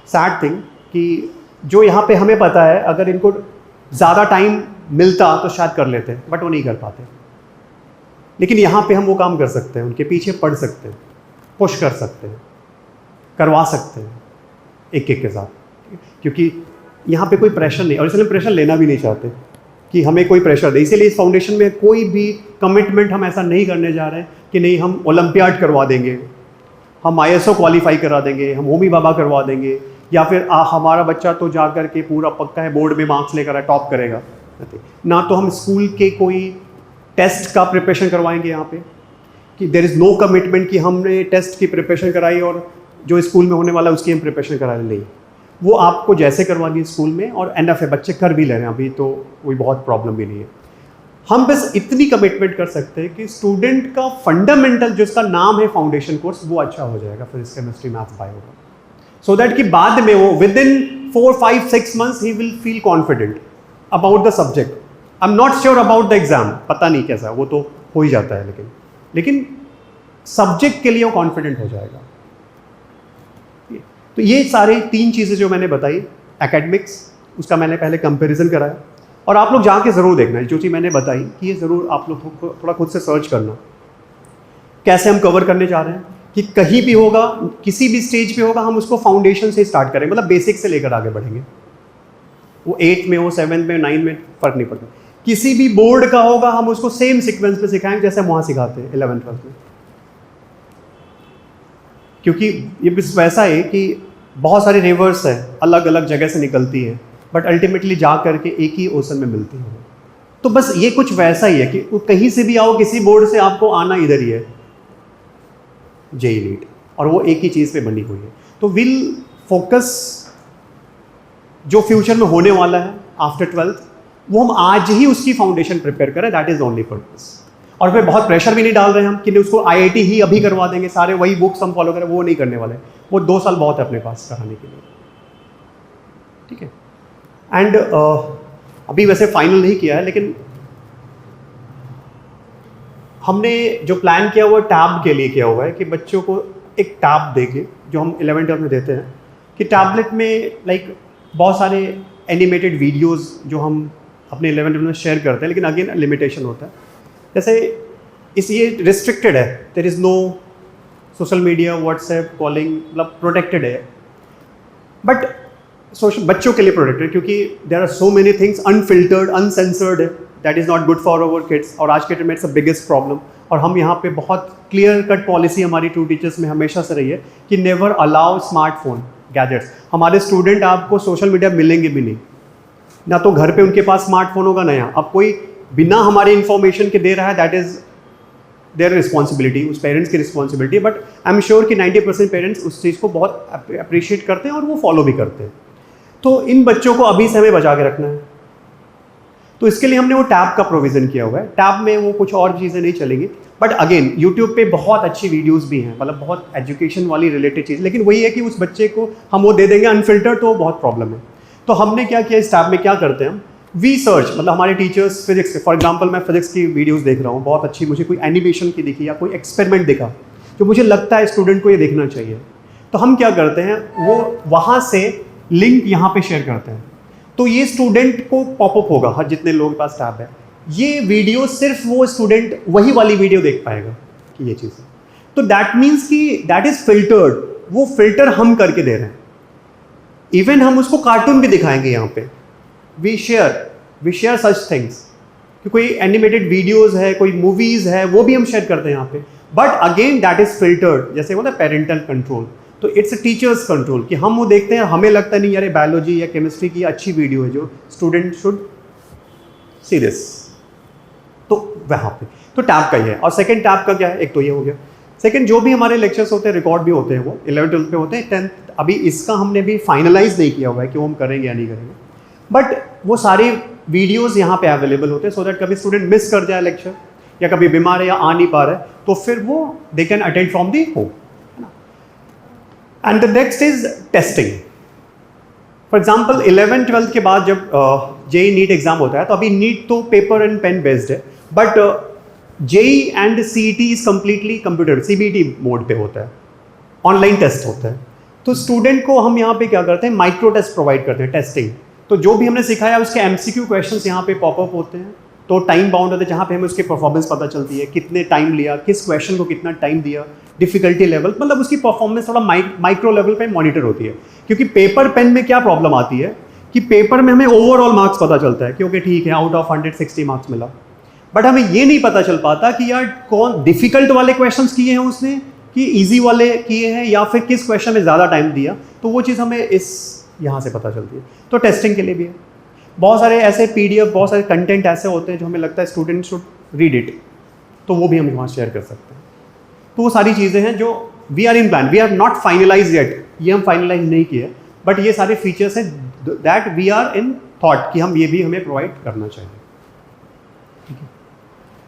sad thing कि जो यहाँ पे हमें पता है अगर इनको ज़्यादा टाइम मिलता तो शायद कर लेते, बट वो नहीं कर पाते। लेकिन यहाँ पे हम वो काम कर सकते हैं, उनके पीछे पढ़ सकते हैं, पुश कर सकते हैं, करवा सकते हैं एक एक के साथ, क्योंकि यहाँ पे कोई प्रेशर नहीं, और इसलिए प्रेशर लेना भी नहीं चाहते कि हमें कोई प्रेशर दे। इसीलिए इस फाउंडेशन में कोई भी कमिटमेंट हम ऐसा नहीं करने जा रहे हैं कि नहीं हम ओलंपियाड करवा देंगे, हम ISO क्वालिफाई करा देंगे, हम होमी बाबा करवा देंगे, या फिर हमारा बच्चा तो जा कर के पूरा पक्का है बोर्ड में मार्क्स लेकर टॉप करेगा। ना तो हम स्कूल के कोई टेस्ट का प्रिपरेशन करवाएंगे यहाँ पे, कि देयर इज़ नो कमिटमेंट कि हमने टेस्ट की प्रिपरेशन कराई और जो स्कूल में होने वाला है उसकी हम प्रिपरेशन करा रहे, नहीं। वो आपको जैसे करवानी है स्कूल में, और एनफ है, बच्चे कर भी ले रहे हैं अभी, तो कोई बहुत प्रॉब्लम भी नहीं है। हम बस इतनी कमिटमेंट कर सकते हैं कि स्टूडेंट का फंडामेंटल जिसका नाम है फाउंडेशन कोर्स वो अच्छा हो जाएगा, फिजिक्स केमिस्ट्री मैथ्स बायो का, सो दैट कि बाद में वो with in 4, 5, 6 months he will feel confident about the subject. I am not sure about the exam, पता नहीं कैसा, वो तो हो ही जाता है, लेकिन सब्जेक्ट के लिए वो कॉन्फिडेंट हो जाएगा। तो ये सारी 3 चीज़ें जो मैंने बताई, एकेडमिक्स उसका मैंने पहले कंपैरिजन कराया, और आप लोग जाके ज़रूर देखना है जो चीज़ मैंने बताई कि ये ज़रूर आप लोग थोड़ा खुद से सर्च करना कैसे हम कवर करने जा रहे हैं, कि कहीं भी होगा, किसी भी स्टेज पे होगा, हम उसको फाउंडेशन से स्टार्ट करेंगे, मतलब बेसिक से लेकर आगे बढ़ेंगे। वो 8th में हो, 7th में, 9th में, फ़र्क नहीं पड़ता। किसी भी बोर्ड का होगा हम उसको सेम सीक्वेंस पे सिखाएंगे जैसे हम वहाँ सिखाते हैं 11th 12th में, क्योंकि ये बस वैसा है कि बहुत सारी रिवर्स है, अलग अलग जगह से निकलती है, बट अल्टीमेटली जा करके एक ही ओशन में मिलती है। तो बस ये कुछ वैसा ही है कि कहीं से भी आओ, किसी बोर्ड से आपको आना इधर ही है, जेई नीट, और वो एक ही चीज़ पे बनी हुई है। तो विल फोकस जो फ्यूचर में होने वाला है आफ्टर 12th, वो हम आज ही उसकी फाउंडेशन प्रिपेयर करें, दैट इज ओनली पर्पस। और फिर बहुत प्रेशर भी नहीं डाल रहे हैं हम कि उसको IIT ही अभी करवा देंगे, सारे वही बुक्स हम फॉलो करें, वो नहीं करने वाले। वो 2 साल बहुत है अपने पास कराने के लिए, ठीक है। एंड अभी वैसे फाइनल नहीं किया है, लेकिन हमने जो प्लान किया हुआ टैब के लिए किया हुआ है कि बच्चों को एक टैब देके, जो हम 11th 12th में देते हैं, कि टैबलेट में लाइक बहुत सारे एनिमेटेड वीडियोस जो हम अपने 11th 12th में शेयर करते हैं, लेकिन अगेन लिमिटेशन होता है। जैसे ये रिस्ट्रिक्टेड है, there is no social media, WhatsApp, calling, मतलब प्रोटेक्टेड है, बट सोशल बच्चों के लिए प्रोटेक्टेड, क्योंकि there are so many things unfiltered, uncensored है, that is not good for our kids. और आज के टाइम में इट्स द बिगेस्ट प्रॉब्लम। और हम यहाँ पे बहुत क्लियर कट पॉलिसी हमारी 2 टीचर्स में हमेशा से रही है कि नेवर अलाउ स्मार्टफोन गैजेट्स। हमारे स्टूडेंट आपको सोशल मीडिया मिलेंगे भी नहीं, ना तो घर पे उनके पास स्मार्टफोन होगा, नया। अब कोई बिना हमारे इन्फॉर्मेशन के दे रहा है, दैट इज़ देयर रिस्पॉन्सिबिलिटी, उस पेरेंट्स की responsibility. But I am sure कि 90% पेरेंट्स उस चीज़ को बहुत अप्रिशिएट करते हैं और वो फॉलो भी करते हैं। तो इन बच्चों को अभी से हमें बचा के रखना है। तो इसके लिए हमने वो टैब का प्रोविज़न किया हुआ है। टैब में वो कुछ और चीज़ें नहीं चलेंगी, बट अगेन यूट्यूब पे बहुत अच्छी वीडियोस भी हैं, मतलब बहुत एजुकेशन वाली रिलेटेड चीज़। लेकिन वही है कि उस बच्चे को हम वो दे देंगे अनफिल्टर्ड, तो बहुत प्रॉब्लम है। तो हमने क्या किया, इस टैब में क्या करते हैं हम, वी सर्च, मतलब हमारे टीचर्स फिजिक्स के, फॉर एग्जांपल मैं फिजिक्स की वीडियोस देख रहा हूँ, बहुत अच्छी मुझे कोई एनिमेशन की दिखी या कोई एक्सपेरिमेंट दिखा जो मुझे लगता है स्टूडेंट को ये देखना चाहिए, तो हम क्या करते हैं, वो वहाँ से लिंक यहाँ पे शेयर करते हैं। तो ये स्टूडेंट को पॉपअप होगा, हर जितने लोगों के पास टैब है, ये वीडियो सिर्फ वो स्टूडेंट वही वाली वीडियो देख पाएगा कि ये चीज़ है। तो दैट मीन्स कि दैट इज फिल्टर्ड, वो फिल्टर हम करके दे रहे हैं। इवन हम उसको कार्टून भी दिखाएंगे यहाँ पे, वी शेयर सच थिंग्स, कि कोई एनिमेटेड वीडियोस है, कोई मूवीज है, वो भी हम शेयर करते हैं यहाँ पे। But again that is filtered, जैसे बोलते हैं पेरेंटल कंट्रोल। तो इट्स अ टीचर्स कंट्रोल, कि हम वो देखते हैं, हमें लगता नहीं यार बायोलॉजी या केमिस्ट्री की अच्छी वीडियो है जो स्टूडेंट शुड सी दिस, तो वहाँ पे तो टैब का ही है। और सेकंड टैब का क्या है, एक तो ये हो गया। सेकंड, जो भी हमारे लेक्चर्स होते हैं रिकॉर्ड भी होते हैं, वो 11th 12th पे होते हैं। 10th अभी इसका हमने भी फाइनलाइज नहीं किया हुआ है कि वो हम करेंगे या नहीं करेंगे, बट वो सारी वीडियोस यहाँ पे अवेलेबल होते हैं, सो दैट कभी स्टूडेंट मिस कर जाए लेक्चर, या कभी बीमार है या आ नहीं पा रहा है, तो फिर वो they can attend from the home. And the next is testing. For example 11th 12th के बाद जब जेई नीट एग्जाम होता है, तो अभी नीट तो पेपर एंड पेन बेस्ड है, but JEE and CET is completely computer, CBT mode पे होता है, ऑनलाइन टेस्ट होता है। तो स्टूडेंट को हम यहाँ पे क्या करते हैं, माइक्रो टेस्ट प्रोवाइड करते हैं, टेस्टिंग। तो जो भी हमने सिखाया उसके एमसीक्यू क्वेश्चंस यहाँ पे पॉपअप होते हैं, तो टाइम बाउंड होते हैं जहाँ पे हमें उसकी परफॉर्मेंस पता चलती है, कितने टाइम लिया, किस क्वेश्चन को कितना टाइम दिया, डिफिकल्टी लेवल, मतलब उसकी परफॉर्मेंस थोड़ा माइक्रो लेवल पे मॉनिटर होती है। क्योंकि पेपर पेन में क्या प्रॉब्लम आती है कि पेपर में हमें ओवरऑल मार्क्स पता चलता है कि ओके ठीक है, आउट ऑफ 160 मार्क्स मिला, बट हमें ये नहीं पता चल पाता कि यार कौन डिफिकल्ट वाले क्वेश्चंस किए हैं उसने, कि इजी वाले किए हैं, या फिर किस क्वेश्चन में ज़्यादा टाइम दिया। तो वो चीज़ हमें इस यहाँ से पता चलती है। तो टेस्टिंग के लिए भी है, बहुत सारे ऐसे PDF, बहुत सारे कंटेंट ऐसे होते हैं जो हमें लगता है स्टूडेंट शुड रीड इट, तो वो भी हम वहाँ शेयर कर सकते हैं। तो वो सारी चीज़ें हैं जो we are in plan, we are not finalise yet, ये हम फाइनलाइज नहीं किए, बट ये सारे फीचर्स हैं that we are in thought कि हम ये भी हमें प्रोवाइड करना चाहिए। ठीक है,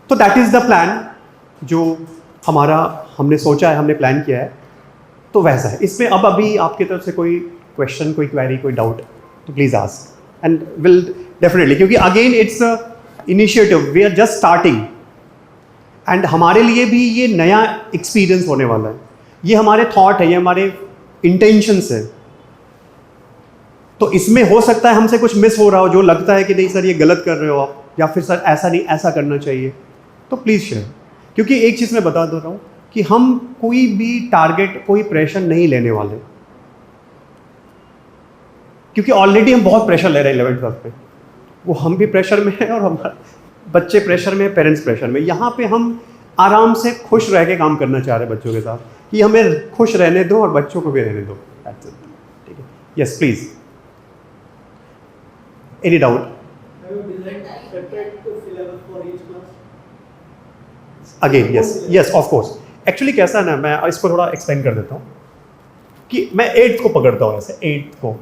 तो दैट इज़ द प्लान जो हमारा हमने सोचा है, हमने प्लान किया है, तो वैसा है। इसमें अब अभी आपकी तरफ से कोई क्वेश्चन, कोई क्वेरी, कोई डाउट, तो please ask and will definitely, क्योंकि again it's initiative, we are just starting and हमारे लिए भी ये नया एक्सपीरियंस होने वाला है। ये हमारे थॉट है, ये हमारे इंटेंशंस है। तो इसमें हो सकता है हमसे कुछ मिस हो रहा हो, जो लगता है कि नहीं सर ये गलत कर रहे हो आप, या फिर सर ऐसा नहीं, ऐसा करना चाहिए, तो प्लीज़ शेयर। क्योंकि एक चीज़ मैं बता दे रहा हूँ कि हम कोई भी टारगेट, कोई प्रेशर नहीं लेने वाले, क्योंकि ऑलरेडी हम बहुत प्रेशर ले रहे हैं 11th क्लास पे। वो हम भी प्रेशर में हैं और हमारे बच्चे प्रेशर में, पेरेंट्स प्रेशर में। यहाँ पे हम आराम से खुश रह के काम करना चाह रहे हैं बच्चों के साथ, कि हमें खुश रहने दो और बच्चों को भी रहने दो। ठीक है, yes please, any doubt? Again yes of course. Actually कैसा है ना, मैं इसको थोड़ा एक्सप्लेन कर देता हूँ कि मैं 8th को पकड़ता हूँ ऐसे, 8th को,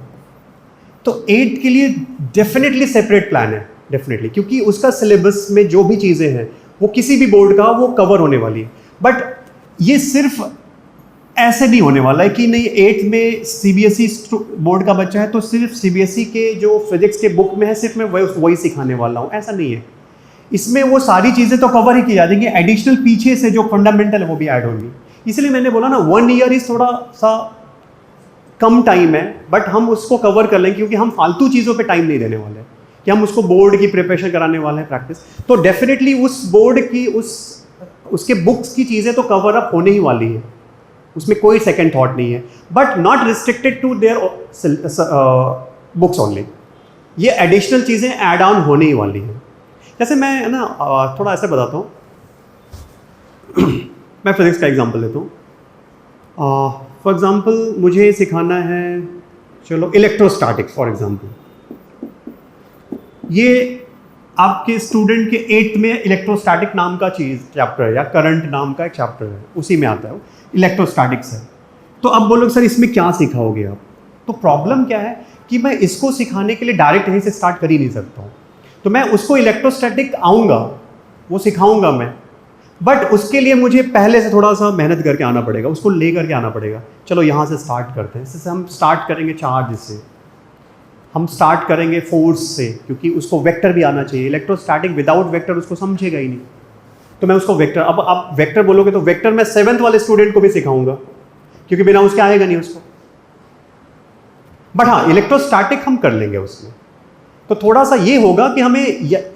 तो 8th के लिए डेफिनेटली सेपरेट प्लान है, डेफिनेटली, क्योंकि उसका सिलेबस में जो भी चीज़ें हैं वो किसी भी बोर्ड का वो कवर होने वाली है। बट ये सिर्फ ऐसे नहीं होने वाला है कि नहीं 8th में CBSE बोर्ड का बच्चा है तो सिर्फ CBSE के जो फिजिक्स के बुक में है सिर्फ मैं वही सिखाने वाला हूँ, ऐसा नहीं है। इसमें वो सारी चीज़ें तो कवर ही की जा देंगी, एडिशनल पीछे से जो फंडामेंटल है वो भी ऐड होंगी। इसलिए मैंने बोला ना 1 ईयर इज थोड़ा सा कम टाइम है, बट हम उसको कवर कर लेंगे, क्योंकि हम फालतू चीज़ों पे टाइम नहीं देने वाले हैं कि हम उसको बोर्ड की प्रिपरेशन कराने वाले हैं, प्रैक्टिस। तो डेफिनेटली उस बोर्ड की उसके बुक्स की चीज़ें तो कवर अप होने ही वाली है, उसमें कोई सेकेंड थॉट नहीं है, but not restricted to their books only. ये एडिशनल चीज़ें ऐड ऑन होने ही वाली हैं। जैसे मैं ना थोड़ा ऐसे बताता हूँ मैं फिजिक्स का एग्जांपल लेता हूँ। फॉर एग्जांपल मुझे सिखाना है, चलो इलेक्ट्रोस्टैटिक्स फॉर एग्जांपल, ये आपके स्टूडेंट के 8th में इलेक्ट्रोस्टैटिक नाम का चैप्टर है, या करंट नाम का एक चैप्टर है, उसी में आता है, इलेक्ट्रोस्टैटिक्स है। तो अब बोलो सर इसमें क्या सिखाओगे आप? तो प्रॉब्लम क्या है कि मैं इसको सिखाने के लिए डायरेक्ट यहीं से स्टार्ट कर ही नहीं सकता हूँ। तो मैं उसको इलेक्ट्रोस्टैटिक आऊँगा, वो सिखाऊंगा मैं, बट उसके लिए मुझे पहले से थोड़ा सा मेहनत करके आना पड़ेगा, उसको ले करके आना पड़ेगा। चलो यहाँ से स्टार्ट करते हैं। जैसे हम स्टार्ट करेंगे चार्ज से, हम स्टार्ट करेंगे फोर्स से, क्योंकि उसको वेक्टर भी आना चाहिए। इलेक्ट्रोस्टैटिक विदाउट वेक्टर उसको समझेगा ही नहीं, तो मैं उसको वेक्टर, अब आप वेक्टर बोलोगे तो वेक्टर मैं 7th वाले स्टूडेंट को भी सिखाऊंगा, क्योंकि बिना उसके आएगा नहीं उसको। बट हाँ, इलेक्ट्रोस्टैटिक हम कर लेंगे उसमें। तो थोड़ा सा ये होगा कि हमें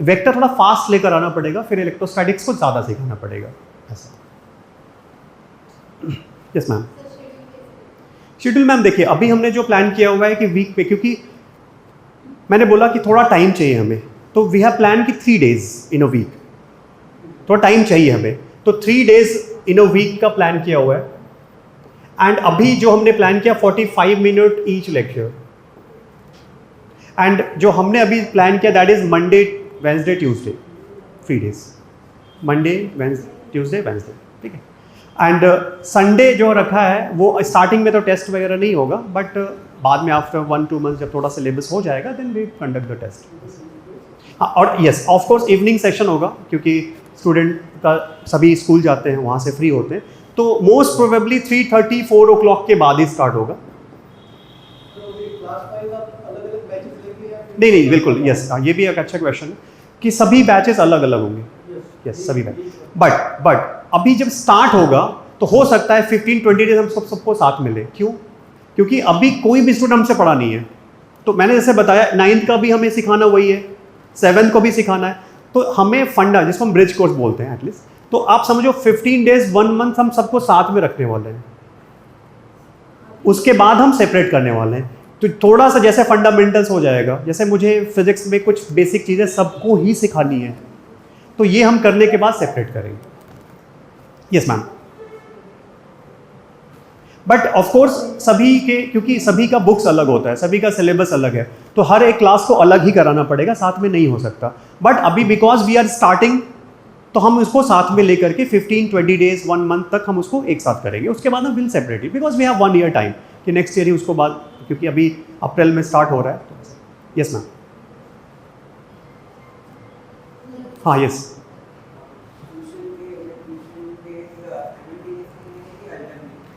वेक्टर थोड़ा फास्ट लेकर आना पड़ेगा, फिर इलेक्ट्रोस्टैटिक्स को ज़्यादा सिखाना पड़ेगा, ऐसा। Yes ma'am. शेड्यूल मैम देखिए, अभी हमने जो प्लान किया हुआ है कि वीक पे, क्योंकि मैंने बोला कि थोड़ा टाइम चाहिए हमें, तो वी हैव प्लान कि 3 days इन अ वीक, थोड़ा टाइम चाहिए हमें, तो 3 days इन अ वीक का प्लान किया हुआ है। एंड अभी जो हमने प्लान किया 45 मिनट ईच लेक्चर, एंड जो हमने अभी प्लान किया that is Monday, Wednesday, Tuesday, 3 days, Monday, Tuesday, Wednesday, ठीक है। एंड संडे जो रखा है वो स्टार्टिंग में तो टेस्ट वगैरह नहीं होगा, बट बाद में आफ्टर 1-2 months जब थोड़ा सिलेबस हो जाएगा then we conduct the test. हाँ, और yes of course evening session होगा, क्योंकि स्टूडेंट का सभी स्कूल जाते हैं, वहाँ से फ्री होते हैं, तो मोस्ट प्रोबेबली 3:30-4 o'clock के बाद ही स्टार्ट होगा। नहीं बिल्कुल, यस, ये भी एक अच्छा क्वेश्चन है कि सभी बैचेस अलग अलग होंगे। यस, सभी बैच बट अभी जब स्टार्ट होगा तो हो सकता है 15-20 डेज हम सबको साथ मिले। क्यों? क्योंकि अभी कोई भी स्टूडेंट हमसे पढ़ा नहीं है। तो मैंने जैसे बताया 9th का भी हमें सिखाना वही है, 7th को भी सिखाना है। तो हमें फंडा, जिसको हम ब्रिज कोर्स बोलते हैं एटलीस्ट, तो आप समझो 15 डेज 1 मंथ हम सबको साथ में रखने वाले हैं। उसके बाद हम सेपरेट करने वाले हैं। तो थोड़ा सा जैसे फंडामेंटल्स हो जाएगा, जैसे मुझे फिजिक्स में कुछ बेसिक चीज़ें सबको ही सिखानी है, तो ये हम करने के बाद सेपरेट करेंगे। Yes ma'am. But of course सभी के, क्योंकि सभी का बुक्स अलग होता है, सभी का सिलेबस अलग है, तो हर एक क्लास को अलग ही कराना पड़ेगा, साथ में नहीं हो सकता। बट अभी बिकॉज वी आर स्टार्टिंग, तो हम उसको साथ में लेकर के 15-20 डेज 1 मंथ तक हम उसको एक साथ करेंगे। उसके बाद हम will separate it, because we have 1 year time कि नेक्स्ट ईयर ही उसको बाद, क्योंकि अभी अप्रैल में स्टार्ट हो रहा है। Yes ma'am. हाँ यस।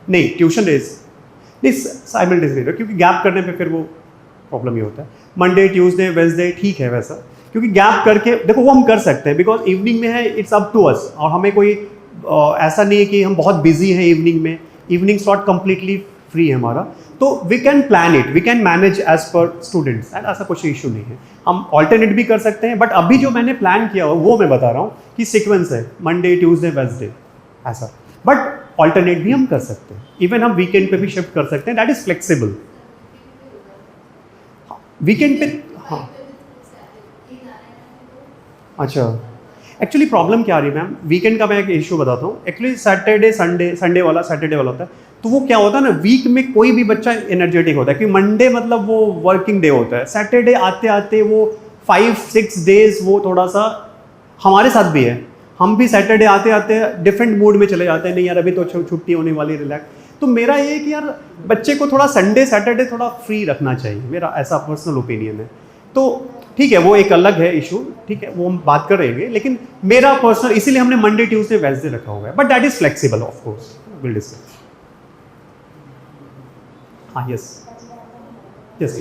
नहीं, ट्यूशन डेज नहीं साइमल्टेनियस, क्योंकि गैप करने पे फिर वो प्रॉब्लम ही होता है। मंडे, ट्यूसडे, वेडनेसडे ठीक है वैसा, क्योंकि गैप करके देखो वो हम कर सकते हैं, बिकॉज इवनिंग में है, इट्स अप टू अस। और हमें कोई ऐसा नहीं है कि हम बहुत बिजी हैं इवनिंग में, इवनिंग स्लॉट कंप्लीटली फ्री है हमारा, तो we can plan it, we can manage as per students, and ऐसा कुछ इशू नहीं है। हम ऑल्टरनेट भी कर सकते हैं, बट अभी जो मैंने प्लान किया हो वो मैं बता रहा हूँ कि सीक्वेंस है मंडे, ट्यूसडे, वेडनेसडे ऐसा। बट ऑल्टरनेट भी हम कर सकते हैं, इवन हम वीकेंड पे भी शिफ्ट कर सकते हैं, दैट इज फ्लेक्सिबल। वीकेंड पे हाँ, अच्छा एक्चुअली प्रॉब्लम क्या आ रही है मैम, वीकेंड का मैं एक इशू बताता हूँ। एक्चुअली सैटरडे संडे वाला होता है, तो वो क्या होता है ना, वीक में कोई भी बच्चा एनर्जेटिक होता है, क्योंकि मंडे मतलब वो वर्किंग डे होता है, सैटरडे आते आते वो 5-6 डेज वो थोड़ा सा, हमारे साथ भी है, हम भी सैटरडे आते आते डिफरेंट मूड में चले जाते हैं, नहीं यार अभी तो छुट्टी होने वाली, रिलैक्स। तो मेरा ये है कि यार बच्चे को थोड़ा संडे सैटरडे थोड़ा फ्री रखना चाहिए, मेरा ऐसा पर्सनल ओपिनियन है। तो ठीक है, वो एक अलग है इशू, ठीक है, वो हम बात कर रहे हैं, लेकिन मेरा पर्सनल, इसीलिए हमने मंडे, ट्यूसडे, वेडनेसडे रखा हुआ है, but that is flexible of course, will discuss. हाँ यस यस।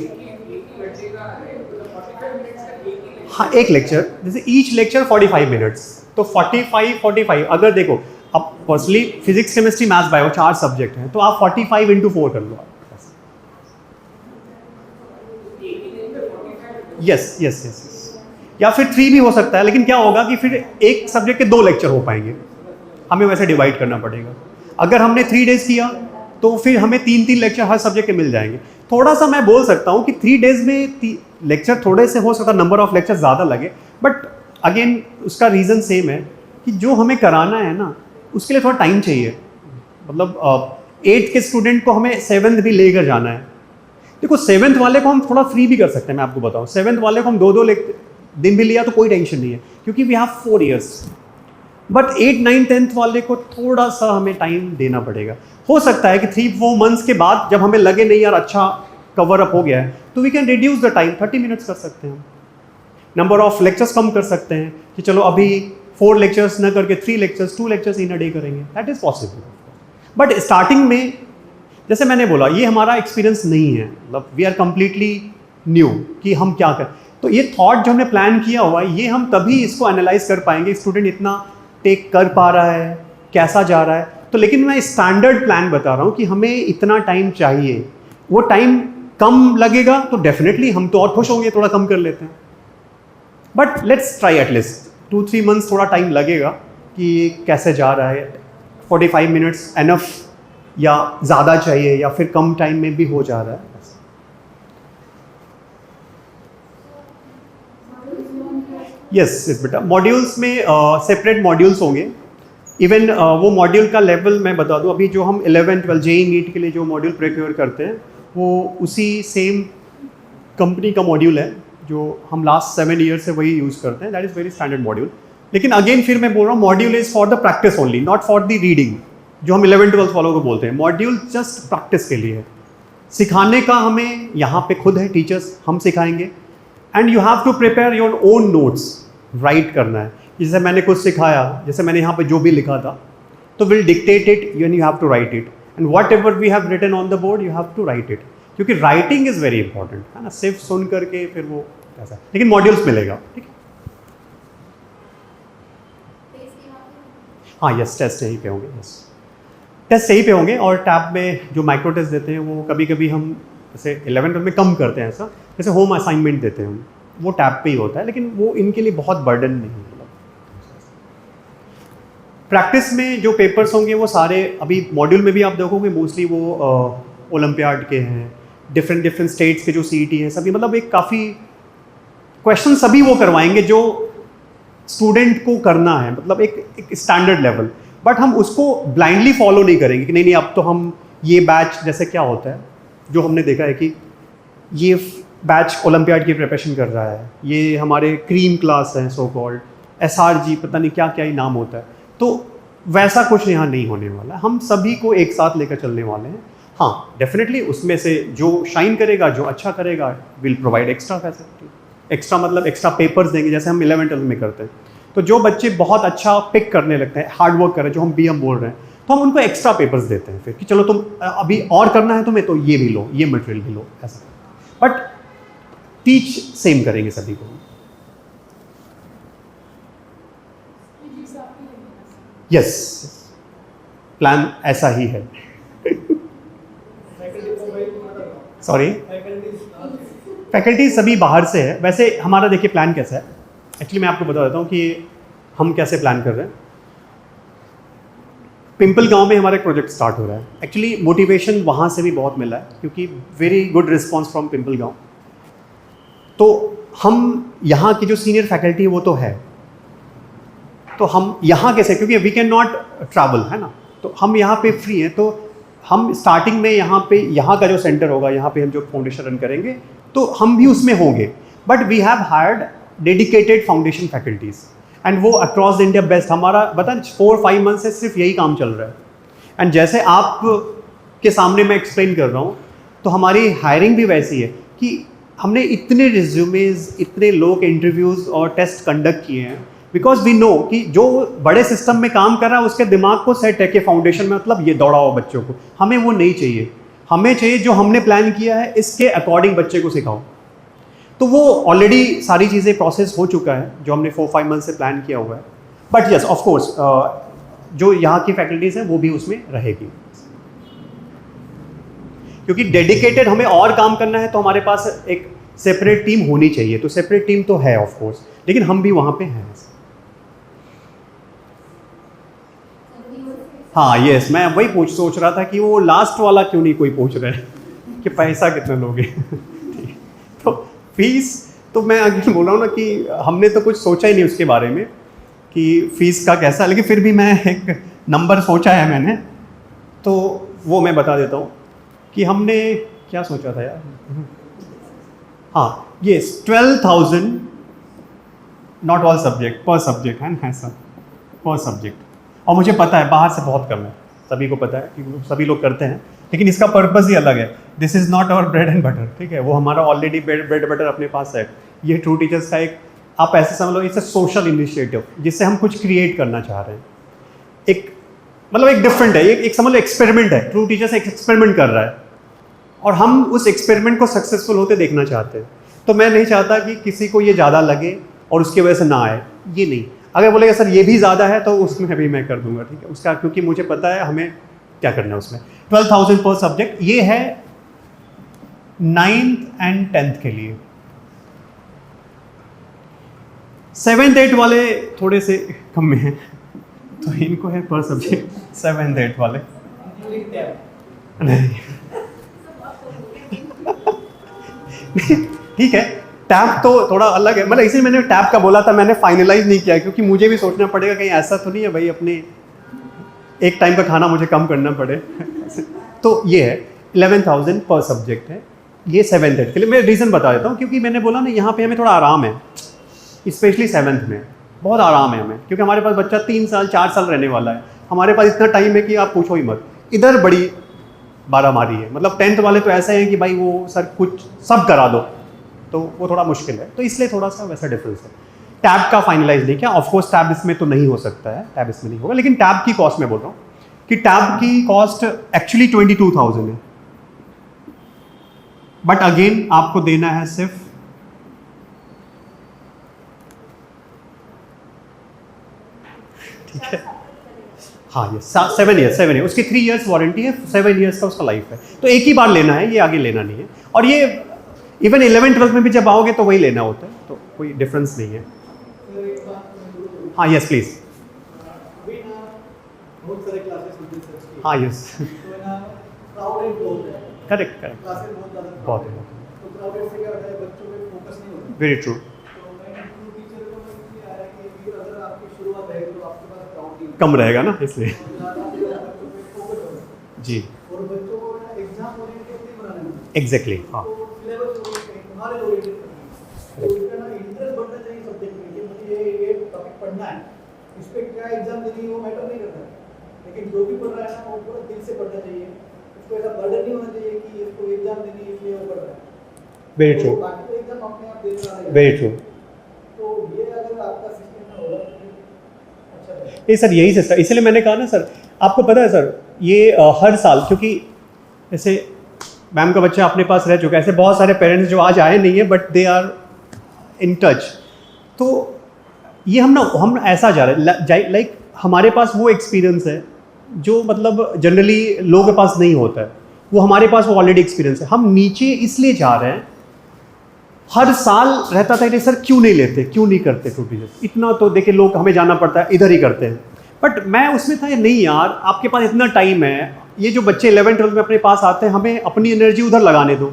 हाँ एक लेक्चर, जैसे ईच लेक्चर 45 मिनट्स, तो 45 अगर देखो, अब personally physics, chemistry, maths, bio 4 subject हैं, तो आप 45 × 4 कर लो। यस यस यस, या फिर 3 भी हो सकता है, लेकिन क्या होगा कि फिर एक सब्जेक्ट के 2 लेक्चर हो पाएंगे, हमें वैसे डिवाइड करना पड़ेगा। अगर हमने 3 डेज किया तो फिर हमें 3-3 लेक्चर हर सब्जेक्ट के मिल जाएंगे। थोड़ा सा मैं बोल सकता हूँ कि 3 डेज में लेक्चर थोड़े से हो सकता है, नंबर ऑफ लेक्चर ज़्यादा लगे, बट अगेन उसका रीज़न सेम है कि जो हमें कराना है ना, उसके लिए थोड़ा टाइम चाहिए। मतलब 8th के स्टूडेंट को हमें 7th भी लेकर जाना है। देखो 7th वाले को हम थोड़ा फ्री भी कर सकते हैं, मैं आपको बताऊँ, 7th वाले को हम 2-2 दिन भी लिया तो कोई टेंशन नहीं है, क्योंकि we have 4 years। But 8, 9, 10th वाले को थोड़ा सा हमें टाइम देना पड़ेगा। हो सकता है कि 3-4 मंथ्स के बाद जब हमें लगे नहीं यार अच्छा कवर अप हो गया है, तो we can reduce the time, 30 minutes कर सकते हैं, नंबर ऑफ लेक्चर्स कम कर सकते हैं, कि चलो अभी 4 लेक्चर्स न करके 3 lectures, 2 lectures in a day करेंगे, that is possible. But starting में जैसे मैंने बोला, ये हमारा एक्सपीरियंस नहीं है, मतलब वी आर कंप्लीटली न्यू कि हम क्या करें। तो ये थॉट जो हमने प्लान किया हुआ है, ये हम तभी इसको एनालाइज कर पाएंगे, स्टूडेंट इतना टेक कर पा रहा है, कैसा जा रहा है। तो लेकिन मैं स्टैंडर्ड प्लान बता रहा हूँ कि हमें इतना टाइम चाहिए, वो टाइम कम लगेगा तो डेफिनेटली हम तो और खुश होंगे, थोड़ा कम कर लेते हैं। But let's try at least 2-3 months, थोड़ा टाइम लगेगा कि कैसे जा रहा है। 45 मिनट्स एनफ, या ज़्यादा चाहिए, या फिर कम टाइम में भी हो जा रहा है। यस यस बेटा, मॉड्यूल्स में सेपरेट मॉड्यूल्स होंगे। इवन वो मॉड्यूल का लेवल मैं बता दूं, अभी जो हम 11-12 जेईई नीट के लिए जो मॉड्यूल प्रिपेयर करते हैं, वो उसी सेम कंपनी का मॉड्यूल है जो हम लास्ट 7 ईयर से वही यूज़ करते हैं, that is very standard module. लेकिन अगेन फिर मैं बोल रहा हूँ, module is for the practice only, not for the reading, जो हम 11-12 वालों को बोलते हैं। मॉड्यूल जस्ट प्रैक्टिस के लिए है, सिखाने का हमें यहाँ पे खुद है, टीचर्स हम सिखाएंगे, and you have to prepare your own notes, write करना है। जैसे मैंने कुछ सिखाया, जैसे मैंने यहाँ पे जो भी लिखा था, तो will dictate it and you have to write it, and whatever we have written on the board you have to write it, क्योंकि राइटिंग इज़ वेरी इंपॉर्टेंट है ना, सिर्फ सुन करके फिर वो ऐसा। लेकिन मॉड्यूल्स मिलेगा, ठीक है। हाँ यस, टेस्ट यहीं पे होंगे, यस टेस्ट यहीं पे होंगे। और टैब में जो माइक्रो टेस्ट देते हैं वो कभी कभी हम जैसे 11 में कम करते हैं, ऐसा जैसे होम असाइनमेंट देते हैं हम, वो टैब पे ही होता है, लेकिन वो इनके लिए बहुत बर्डन नहीं है। प्रैक्टिस में जो पेपर्स होंगे वो सारे अभी मॉड्यूल में भी आप देखोगे मोस्टली वो ओलंपियाड के हैं, डिफरेंट स्टेट्स के जो CET हैं सभी, मतलब एक काफ़ी क्वेश्चन सभी वो करवाएंगे जो स्टूडेंट को करना है, मतलब एक स्टैंडर्ड लेवल। बट हम उसको ब्लाइंडली फॉलो नहीं करेंगे कि नहीं अब तो हम ये बैच, जैसे क्या होता है जो हमने देखा है कि ये बैच ओलंपियाड की प्रिपरेशन कर रहा है, ये हमारे क्रीम क्लास हैं सो कॉल्ड, SRG पता नहीं क्या क्या ही नाम होता है, तो वैसा कुछ यहाँ नहीं होने वाला। हम सभी को एक साथ लेकर चलने वाले हैं। हाँ डेफिनेटली उसमें से जो शाइन करेगा, जो अच्छा करेगा, will provide extra facility, extra मतलब एक्स्ट्रा पेपर्स देंगे जैसे हम 11-12 में करते हैं। तो जो बच्चे बहुत अच्छा पिक करने लगते हैं, हार्ड वर्क कर रहे हैं, जो हम BM बोल रहे हैं, तो हम उनको एक्स्ट्रा पेपर्स देते हैं फिर कि चलो तुम अभी और करना है तुम्हें तो ये भी लो, ये मटेरियल भी लो, ऐसा। बट टीच सेम करेंगे सभी को। यस प्लान ऐसा ही है। सॉरी, फैकल्टी सभी बाहर से है। वैसे हमारा देखिए प्लान कैसा है, एक्चुअली मैं आपको बता देता हूँ कि हम कैसे प्लान कर रहे हैं। पिंपल गांव में हमारा एक प्रोजेक्ट स्टार्ट हो रहा है। एक्चुअली मोटिवेशन वहाँ से भी बहुत मिला है क्योंकि very good response from pimple गांव। तो हम यहाँ की जो सीनियर फैकल्टी है वो तो है, तो हम यहाँ कैसे, क्योंकि वी कैन नॉट ट्रैवल है ना, तो हम यहाँ पे फ्री हैं, तो हम स्टार्टिंग में यहाँ का जो सेंटर होगा, यहाँ पे हम जो फाउंडेशन रन करेंगे तो हम भी उसमें होंगे। But we have hired dedicated foundation faculties and वो अक्रॉस इंडिया बेस्ट। हमारा बता 4-5 मंथ से सिर्फ यही काम चल रहा है। एंड जैसे आप के सामने मैं एक्सप्लेन कर रहा हूँ, तो हमारी हायरिंग भी वैसी है कि हमने इतने रिज्यूमेज, इतने लोग इंटरव्यूज़ और टेस्ट कंडक्ट किए हैं, बिकॉज वी नो कि जो बड़े सिस्टम में काम कर रहा है उसके दिमाग को सेट है कि फाउंडेशन में मतलब ये दौड़ाओ बच्चों को। हमें वो नहीं चाहिए, हमें चाहिए जो हमने प्लान किया है इसके अकॉर्डिंग बच्चे को सिखाओ। तो वो ऑलरेडी सारी चीज़ें प्रोसेस हो चुका है जो हमने 4-5 मंथ से प्लान किया हुआ है। बट यस ऑफ कोर्स जो यहाँ की फैकल्टीज़ हैं वो भी उसमें रहेगी, क्योंकि डेडिकेटेड हमें और काम करना है तो हमारे पास एक सेपरेट टीम होनी चाहिए। तो सेपरेट टीम तो है ऑफ कोर्स, लेकिन हम भी वहाँ पे हैं। हाँ यस, मैं वही सोच रहा था कि वो लास्ट वाला क्यों नहीं कोई पूछ रहा है कि पैसा कितना लोगे। तो फीस तो मैं अभी बोल रहा हूँ ना कि हमने तो कुछ सोचा ही नहीं उसके बारे में कि फीस का कैसा, लेकिन फिर भी मैं एक नंबर सोचा है मैंने, तो वो मैं बता देता हूँ कि हमने क्या सोचा था यार। हाँ यस 12,000 नॉट ऑल सब्जेक्ट, पर सब्जेक्ट है ना, ऐसा पर सब्जेक्ट। और मुझे पता है बाहर से बहुत कम है, सभी को पता है कि सभी लोग करते हैं, लेकिन इसका पर्पस ही अलग है। This is not our bread and butter, ठीक है, वो हमारा ऑलरेडी ब्रेड बटर अपने पास है। ये ट्रू टीचर्स का एक, आप ऐसे समझ लो, इट्स अ सोशल इनिशिएटिव जिससे हम कुछ क्रिएट करना चाह रहे हैं। एक मतलब एक डिफरेंट है, एक समझ लो एक्सपेरिमेंट है। ट्रू टीचर्स एक एक्सपेरिमेंट कर रहा है और हम उस एक्सपेरिमेंट को सक्सेसफुल होते देखना चाहते हैं। तो मैं नहीं चाहता कि किसी को ये ज़्यादा लगे और उसकी वजह से ना आए, ये नहीं। अगर बोलेगा सर ये भी ज़्यादा है तो उसमें भी मैं कर दूंगा, ठीक है, उसका, क्योंकि मुझे पता है हमें क्या करना है उसमें। 12,000 पर सब्जेक्ट, ये है 9th and 10th के लिए। 7th-8th वाले थोड़े से कम में हैं, तो इनको है पर सब्जेक्ट 7th-8th वाले नहीं। ठीक है, टैब तो थोड़ा अलग है, मतलब इसीलिए मैंने टैब का बोला था, मैंने फाइनलाइज नहीं किया क्योंकि मुझे भी सोचना पड़ेगा कहीं ऐसा तो नहीं है भाई अपने एक टाइम का खाना मुझे कम करना पड़े। तो ये है 11,000 पर सब्जेक्ट है, ये 7th-8th के लिए। मैं रीज़न बता देता हूँ, क्योंकि मैंने बोला ना यहाँ पे हमें थोड़ा आराम है, स्पेशली 7th में बहुत आराम है हमें, क्योंकि हमारे पास बच्चा 3 साल 4 साल रहने वाला है। हमारे पास इतना टाइम है कि आप पूछो ही मत। इधर बड़ी मारामारी है, मतलब 10th वाले तो ऐसे हैं कि भाई वो सर कुछ सब करा दो, तो वो थोड़ा मुश्किल है, तो इसलिए थोड़ा सा वैसा डिफरेंस है। टैब का फाइनलाइज नहीं किया, ऑफकोर्स टैब इसमें तो नहीं हो सकता है, टैब इसमें नहीं होगा, लेकिन टैब की कॉस्ट मैं बोल रहा हूँ कि टैब की कॉस्ट एक्चुअली 22,000 है, बट अगेन आपको देना है सिर्फ ठीक है हाँ ये 7 ईयर उसकी 3 ईयर्स वारंटी है, 7 ईयर्स का उसका लाइफ है। तो एक ही बार लेना है, ये आगे लेना नहीं है। और ये इवन 11th-12th में भी जब आओगे तो वही लेना होता है, तो कोई डिफरेंस नहीं है। हाँ यस प्लीज। हाँ यस करेक्ट बहुत वेरी ट्रू। कम रहेगा ना इसलिए जी एग्जैक्टली हाँ इस पे क्या एग्जाम देनी है वो मैटर नहीं करता, लेकिन जो भी पढ़ रहा है ना वो पूरा दिल से पढ़ना चाहिए। उसको ऐसा बर्डन नहीं होना चाहिए कि इसको एग्जाम देनी है इसलिए वो पढ़ रहा है। वेरी ट्रू बाकी तो एग्जाम अपने आप दे रहा है। Very true. तो ये अगर आपका सिस्टम में होगा तो अच्छा है। ये सर यही सिस्टम, इसलिए मैंने कहा ना सर, आपको पता है सर ये हर साल, क्योंकि ऐसे मैम का बच्चा अपने पास रह चुका है, ऐसे बहुत सारे पेरेंट्स जो आज आए नहीं है but they are in touch. तो ये हम ऐसा जा रहे हैं लाइक हमारे पास वो एक्सपीरियंस है जो मतलब जनरली लोगों के पास नहीं होता है, वो हमारे पास वो ऑलरेडी एक्सपीरियंस है। हम नीचे इसलिए जा रहे हैं, हर साल रहता था कि सर क्यों नहीं लेते, क्यों नहीं करते टू टीचर्स, इतना तो देखे लोग हमें जाना पड़ता है, इधर ही करते हैं। बट मैं उसमें था नहीं यार, आपके पास इतना टाइम है, ये जो बच्चे 11th-12th में अपने पास आते हैं हमें अपनी एनर्जी उधर लगाने दो।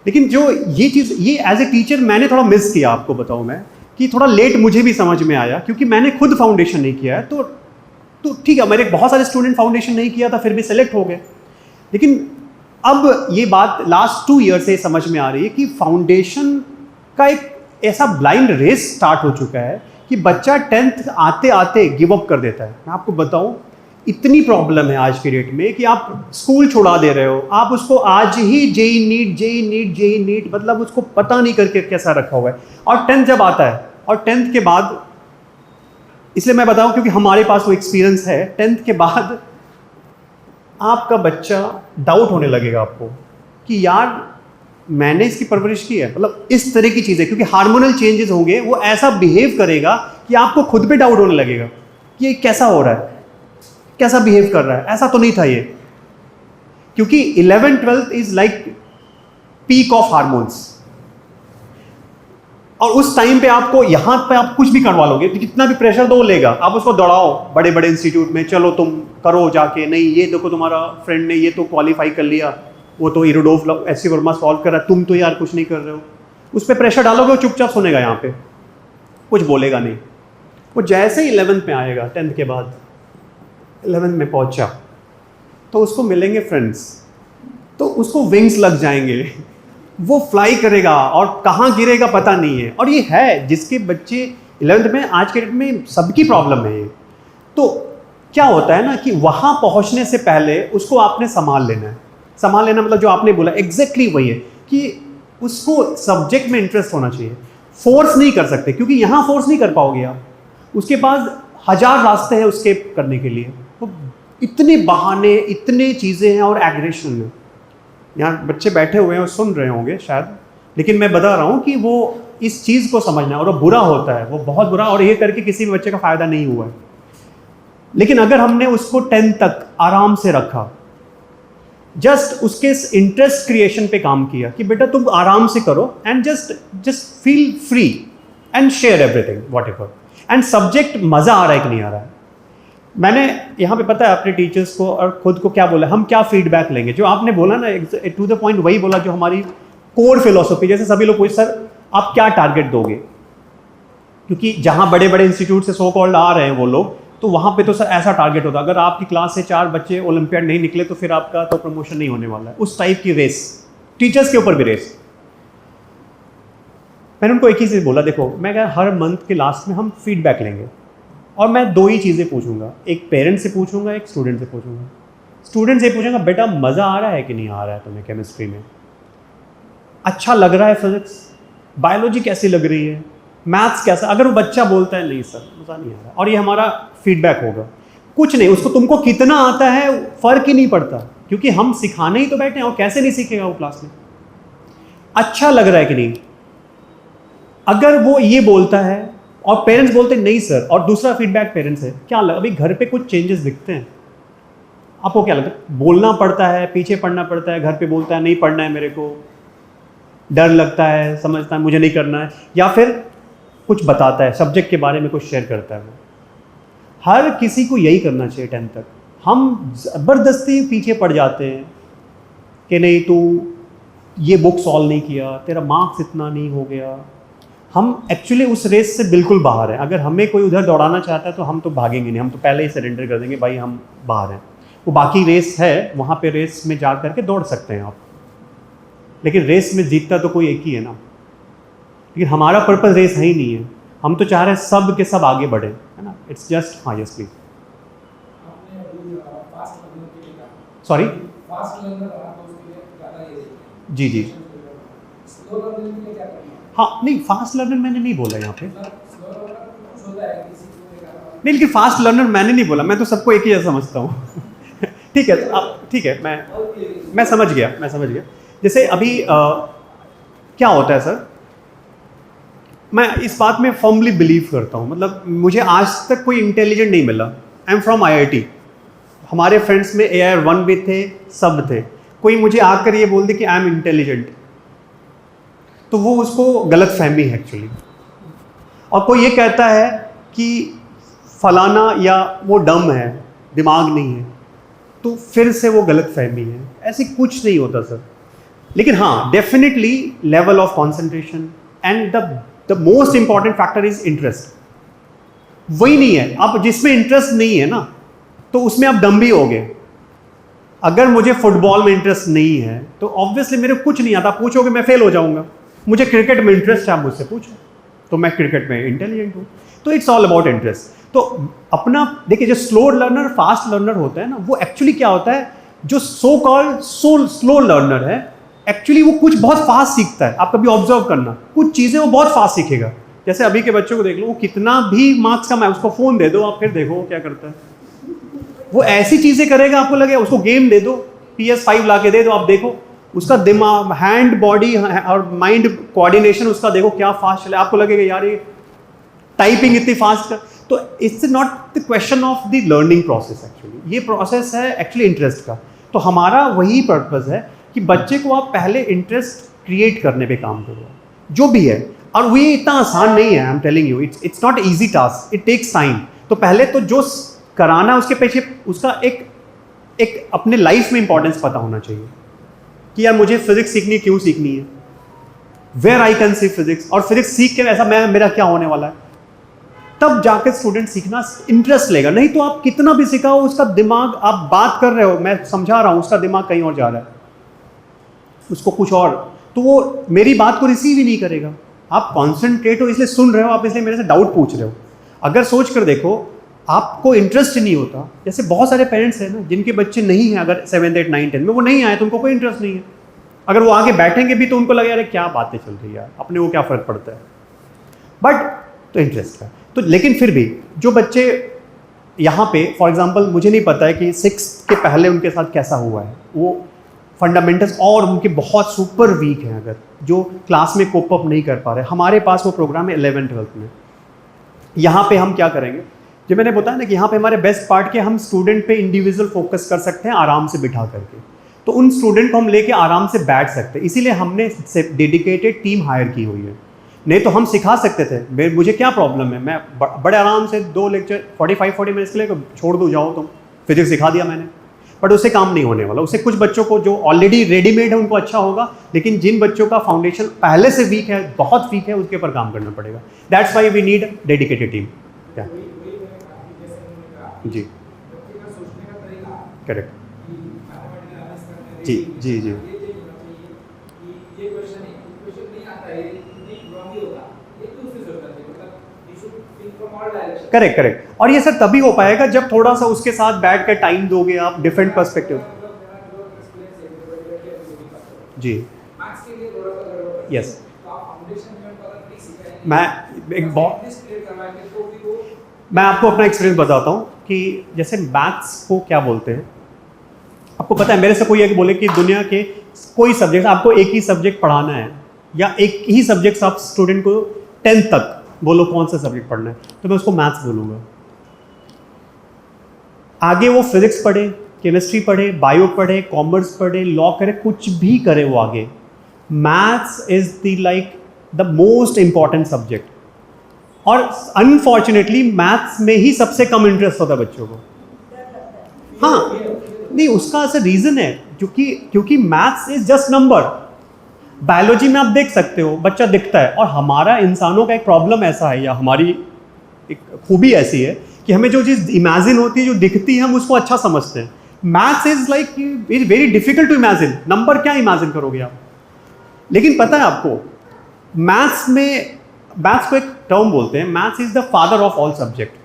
लेकिन जो ये चीज़ ये एज ए टीचर मैंने थोड़ा मिस किया, आपको बताऊँ मैं कि थोड़ा लेट मुझे भी समझ में आया, क्योंकि मैंने खुद फाउंडेशन नहीं किया है। तो ठीक है, मेरे बहुत सारे स्टूडेंट फाउंडेशन नहीं किया था फिर भी सेलेक्ट हो गए। लेकिन अब ये बात लास्ट 2 ईयर से समझ में आ रही है कि फाउंडेशन का एक ऐसा ब्लाइंड रेस स्टार्ट हो चुका है कि बच्चा 10th आते आते गिव अप कर देता है। मैं आपको बताऊं, इतनी प्रॉब्लम है आज के डेट में कि आप स्कूल छुड़ा दे रहे हो, आप उसको आज ही जेई नीट मतलब उसको पता नहीं करके कैसा रखा हुआ है। और 10th जब आता है, और 10th के बाद, इसलिए मैं बताऊं क्योंकि हमारे पास वो एक्सपीरियंस है, 10th के बाद आपका बच्चा डाउट होने लगेगा आपको कि यार मैंने इसकी परवरिश की है, मतलब इस तरह की चीज़ें, क्योंकि हार्मोनल चेंजेस होंगे, वो ऐसा बिहेव करेगा कि आपको खुद पे डाउट होने लगेगा कि ये कैसा हो रहा है, कैसा बिहेव कर रहा है, ऐसा तो नहीं था ये। क्योंकि 11th-12th is like peak of hormones, और उस टाइम पे आपको यहाँ पे आप कुछ भी करवा लोगे, तो कितना भी प्रेशर दो लेगा, आप उसको दौड़ाओ बड़े बड़े इंस्टीट्यूट में, चलो तुम करो जाके, नहीं ये देखो तुम्हारा फ्रेंड ने ये तो क्वालिफाई कर लिया, वो तो इरोडोफ एससी वर्मा सॉल्व कर रहा है, तुम तो यार कुछ नहीं कर रहे हो। उस पर प्रेशर डालोगे, वो चुपचाप सुनेगा, यहाँ पे कुछ बोलेगा नहीं। वो जैसे ही 11th में आएगा, 10th के बाद 11th में पहुंचा, तो उसको मिलेंगे फ्रेंड्स, तो उसको विंग्स लग जाएंगे, वो फ्लाई करेगा और कहाँ गिरेगा पता नहीं है। और ये है जिसके बच्चे 11th में, आज के डेट में सबकी प्रॉब्लम है ये। तो क्या होता है ना कि वहाँ पहुँचने से पहले उसको आपने संभाल लेना है। संभाल लेना मतलब जो आपने बोला एग्जैक्टली वही है कि उसको सब्जेक्ट में इंटरेस्ट होना चाहिए। फोर्स नहीं कर सकते, क्योंकि यहाँ फोर्स नहीं कर पाओगे आप, उसके पास 1000 रास्ते हैं उसके करने के लिए। तो इतने बहाने, इतने चीज़ें हैं और एग्रेशन है। यहाँ बच्चे बैठे हुए हैं और सुन रहे होंगे शायद, लेकिन मैं बता रहा हूँ कि वो इस चीज़ को समझना है, और वो बुरा होता है, वो बहुत बुरा, और ये करके किसी भी बच्चे का फ़ायदा नहीं हुआ है। लेकिन अगर हमने उसको 10th तक आराम से रखा, जस्ट उसके इंटरेस्ट क्रिएशन पे काम किया कि बेटा तुम आराम से करो and just feel free and share everything what ever, and subject मज़ा आ रहा है कि नहीं आ रहा है। मैंने यहाँ पे पता है अपने टीचर्स को और खुद को क्या बोला, हम क्या फीडबैक लेंगे, जो आपने बोला ना टू द पॉइंट वही बोला, जो हमारी कोर फिलोसफी। जैसे सभी लोग पूछे सर आप क्या टारगेट दोगे, क्योंकि जहाँ बड़े बड़े इंस्टीट्यूट से सो कॉल्ड आ रहे हैं वो लोग, तो वहाँ पे तो सर ऐसा टारगेट होता है, अगर आपकी क्लास से 4 बच्चे ओलंपियाड नहीं निकले तो फिर आपका तो प्रमोशन नहीं होने वाला है। उस टाइप की रेस, टीचर्स के ऊपर भी रेस। मैंने उनको एक ही चीज़ बोला, देखो मैं क्या, हर मंथ के लास्ट में हम फीडबैक लेंगे, और मैं 2 ही चीज़ें पूछूंगा, एक पेरेंट्स से पूछूंगा, एक स्टूडेंट से पूछूंगा। स्टूडेंट से पूछूंगा बेटा मज़ा आ रहा है कि नहीं आ रहा है तुम्हें केमिस्ट्री में, अच्छा लग रहा है फिजिक्स, बायोलॉजी कैसी लग रही है, मैथ्स कैसा। अगर वो बच्चा बोलता है नहीं सर मज़ा नहीं आ रहा, और ये हमारा फीडबैक होगा। कुछ नहीं, उसको तुमको कितना आता है फ़र्क ही नहीं पड़ता, क्योंकि हम सिखाने ही तो बैठे हैं, और कैसे नहीं सीखेगा वो क्लास में। अच्छा लग रहा है कि नहीं, अगर वो ये बोलता है और पेरेंट्स बोलते हैं नहीं सर, और दूसरा फीडबैक पेरेंट्स है क्या अभी घर पे कुछ चेंजेस दिखते हैं, आपको क्या लगता है? बोलना पड़ता है, पीछे पढ़ना पड़ता है, घर पे बोलता है नहीं पढ़ना है मेरे को, डर लगता है, समझता है मुझे नहीं करना है, या फिर कुछ बताता है सब्जेक्ट के बारे में, कुछ शेयर करता है। वो हर किसी को यही करना चाहिए 10th तक। हम ज़बरदस्ती पीछे पड़ जाते हैं कि नहीं तू ये बुक सॉल्व नहीं किया, तेरा मार्क्स इतना नहीं हो गया। हम एक्चुअली उस रेस से बिल्कुल बाहर हैं। अगर हमें कोई उधर दौड़ाना चाहता है तो हम तो भागेंगे नहीं, हम तो पहले ही सरेंडर कर देंगे भाई हम बाहर हैं। वो बाकी रेस है, वहाँ पे रेस में जा करके दौड़ सकते हैं आप, लेकिन रेस में जीतता तो कोई एक ही है ना। लेकिन हमारा पर्पस रेस है ही नहीं है, हम तो चाह रहे हैं सब के सब आगे बढ़े, है ना। इट्स जस्ट हाँ यस प्लीज सॉरी जी जी हाँ नहीं फास्ट लर्नर मैंने नहीं बोला यहाँ पे, नहीं लेकिन फास्ट लर्नर मैंने नहीं बोला, मैं तो सबको एक ही जैसा समझता हूँ। ठीक है अब ठीक है, मैं समझ गया। जैसे अभी क्या होता है सर, मैं इस बात में फर्मली बिलीव करता हूँ, मतलब मुझे आज तक कोई इंटेलिजेंट नहीं मिला। आई एम फ्रॉम IIT, हमारे फ्रेंड्स में AIR1 भी थे, सब थे। कोई मुझे आकर ये बोल दे कि आई एम इंटेलिजेंट, तो वो उसको गलत फहमी है एक्चुअली। और कोई ये कहता है कि फलाना या वो डम है, दिमाग नहीं है, तो फिर से वो गलत फहमी है। ऐसे कुछ नहीं होता सर। लेकिन हाँ definitely level of concentration and the most important factor is interest. वही नहीं है, आप जिसमें इंटरेस्ट नहीं है ना तो उसमें आप डम भी होगे। अगर मुझे फुटबॉल में इंटरेस्ट नहीं है तो ऑब्वियसली मेरे कुछ नहीं आता, पूछोगे मैं फेल हो जाऊंगा। मुझे क्रिकेट में इंटरेस्ट है, आप मुझसे पूछो तो मैं क्रिकेट में इंटेलिजेंट हूँ। तो इट्स ऑल अबाउट इंटरेस्ट। तो अपना देखिए, जो स्लो लर्नर फास्ट लर्नर होता है ना, वो एक्चुअली क्या होता है, जो सो कॉल्ड स्लो लर्नर है एक्चुअली वो कुछ बहुत फास्ट सीखता है। आप कभी ऑब्जर्व करना, कुछ चीज़ें वो बहुत फास्ट सीखेगा। जैसे अभी के बच्चों को देख लो, वो कितना भी मार्क्स कम है, उसको फ़ोन दे दो आप, फिर देखो वो क्या करता है। वो ऐसी चीज़ें करेगा, आपको लगे उसको गेम दे दो, PS5 ला के दे दो, आप देखो उसका दिमाग, हैंड, बॉडी और माइंड कोऑर्डिनेशन उसका देखो क्या फास्ट चले। आपको लगेगा यार ये टाइपिंग इतनी फास्ट है। तो it's not the question of the learning process, actually ये प्रोसेस है एक्चुअली इंटरेस्ट का। तो हमारा वही पर्पस है कि बच्चे को आप पहले इंटरेस्ट क्रिएट करने पे काम करो, जो भी है। और वो इतना आसान नहीं है, I am telling you, it's not easy task, it takes time. तो पहले तो जो कराना उसके पीछे उसका एक अपने लाइफ में इंपॉर्टेंस पता होना चाहिए कि यार मुझे फिजिक्स सीखनी, क्यों सीखनी है, where I can see physics, और फिजिक्स सीख के ऐसा मेरा क्या होने वाला है। तब जाकर स्टूडेंट सीखना इंटरेस्ट लेगा। नहीं तो आप कितना भी सिखाओ, उसका दिमाग, आप बात कर रहे हो, मैं समझा रहा हूं, उसका दिमाग कहीं और जा रहा है, उसको कुछ और, तो वो मेरी बात को रिसीव ही नहीं करेगा। आप कॉन्सेंट्रेट हो इसलिए सुन रहे हो, आप इसलिए मेरे से डाउट पूछ रहे हो। अगर सोच कर देखो, आपको इंटरेस्ट ही नहीं होता। जैसे बहुत सारे पेरेंट्स हैं ना जिनके बच्चे नहीं हैं, अगर 7th 8th 9th 10th में वो नहीं आए तो उनको कोई इंटरेस्ट नहीं है। अगर वो आगे बैठेंगे भी तो उनको लगेगा अरे क्या बातें चल रही है यार, अपने को क्या फ़र्क पड़ता है। बट तो इंटरेस्ट है तो, लेकिन फिर भी जो बच्चे यहाँ पे फॉर एग्जांपल, मुझे नहीं पता है कि 6th के पहले उनके साथ कैसा हुआ है, वो फंडामेंटल्स और उनके बहुत सुपर वीक हैं, अगर जो क्लास में कोप अप नहीं कर पा रहे। हमारे पास वो प्रोग्राम है 11th 12th में। यहाँ पे हम क्या करेंगे, जो मैंने बताया ना कि यहाँ पे हमारे बेस्ट पार्ट के, हम स्टूडेंट पे इंडिविजुअल फोकस कर सकते हैं आराम से बिठा करके। तो उन स्टूडेंट को हम लेके आराम से बैठ सकते हैं, इसीलिए हमने डेडिकेटेड टीम हायर की हुई है। नहीं तो हम सिखा सकते थे, मुझे क्या प्रॉब्लम है, मैं बड़े आराम से 2 लेक्चर 45-40 मिनट्स के लिए छोड़ दूँ, जाओ तुम, फिजिक्स सिखा दिया मैंने। बट उससे काम नहीं होने वाला। उससे कुछ बच्चों को जो ऑलरेडी रेडीमेड है उनको अच्छा होगा, लेकिन जिन बच्चों का फाउंडेशन पहले से वीक है, बहुत वीक है, उसके ऊपर काम करना पड़ेगा। That's why we need dedicated team. जी करेक्ट, जी जी जी करेक्ट करेक्ट। और ये सर तभी हो पाएगा जब थोड़ा सा उसके साथ बैठ कर टाइम दोगे आप, डिफरेंट पर्सपेक्टिव। जी यस, मैं आपको अपना एक्सपीरियंस बताता हूँ कि जैसे मैथ्स को क्या बोलते हैं, आपको पता है, मेरे से कोई एक बोले कि दुनिया के कोई सब्जेक्ट, आपको एक ही सब्जेक्ट पढ़ाना है या एक ही सब्जेक्ट आप स्टूडेंट को 10th तक बोलो कौन सा सब्जेक्ट पढ़ना है, तो मैं उसको मैथ्स बोलूँगा। आगे वो फिजिक्स पढ़े, केमिस्ट्री पढ़े, बायो पढ़े, कॉमर्स पढ़े, लॉ करे, कुछ भी करे वो आगे, maths is the most important subject. और अनफॉर्चुनेटली मैथ्स में ही सबसे कम इंटरेस्ट होता है बच्चों को। हाँ, नहीं, उसका ऐसा रीजन है क्योंकि maths is just number. Biology में आप देख सकते हो बच्चा दिखता है, और हमारा इंसानों का एक प्रॉब्लम ऐसा है, या हमारी एक खूबी ऐसी है कि हमें जो चीज़ इमेजिन होती है, जो दिखती है, हम उसको अच्छा समझते हैं। Maths is very difficult to imagine. Number क्या इमेजिन करोगे आप? लेकिन पता है आपको, मैथ्स को एक टर्म बोलते हैं, maths is the father of all subject.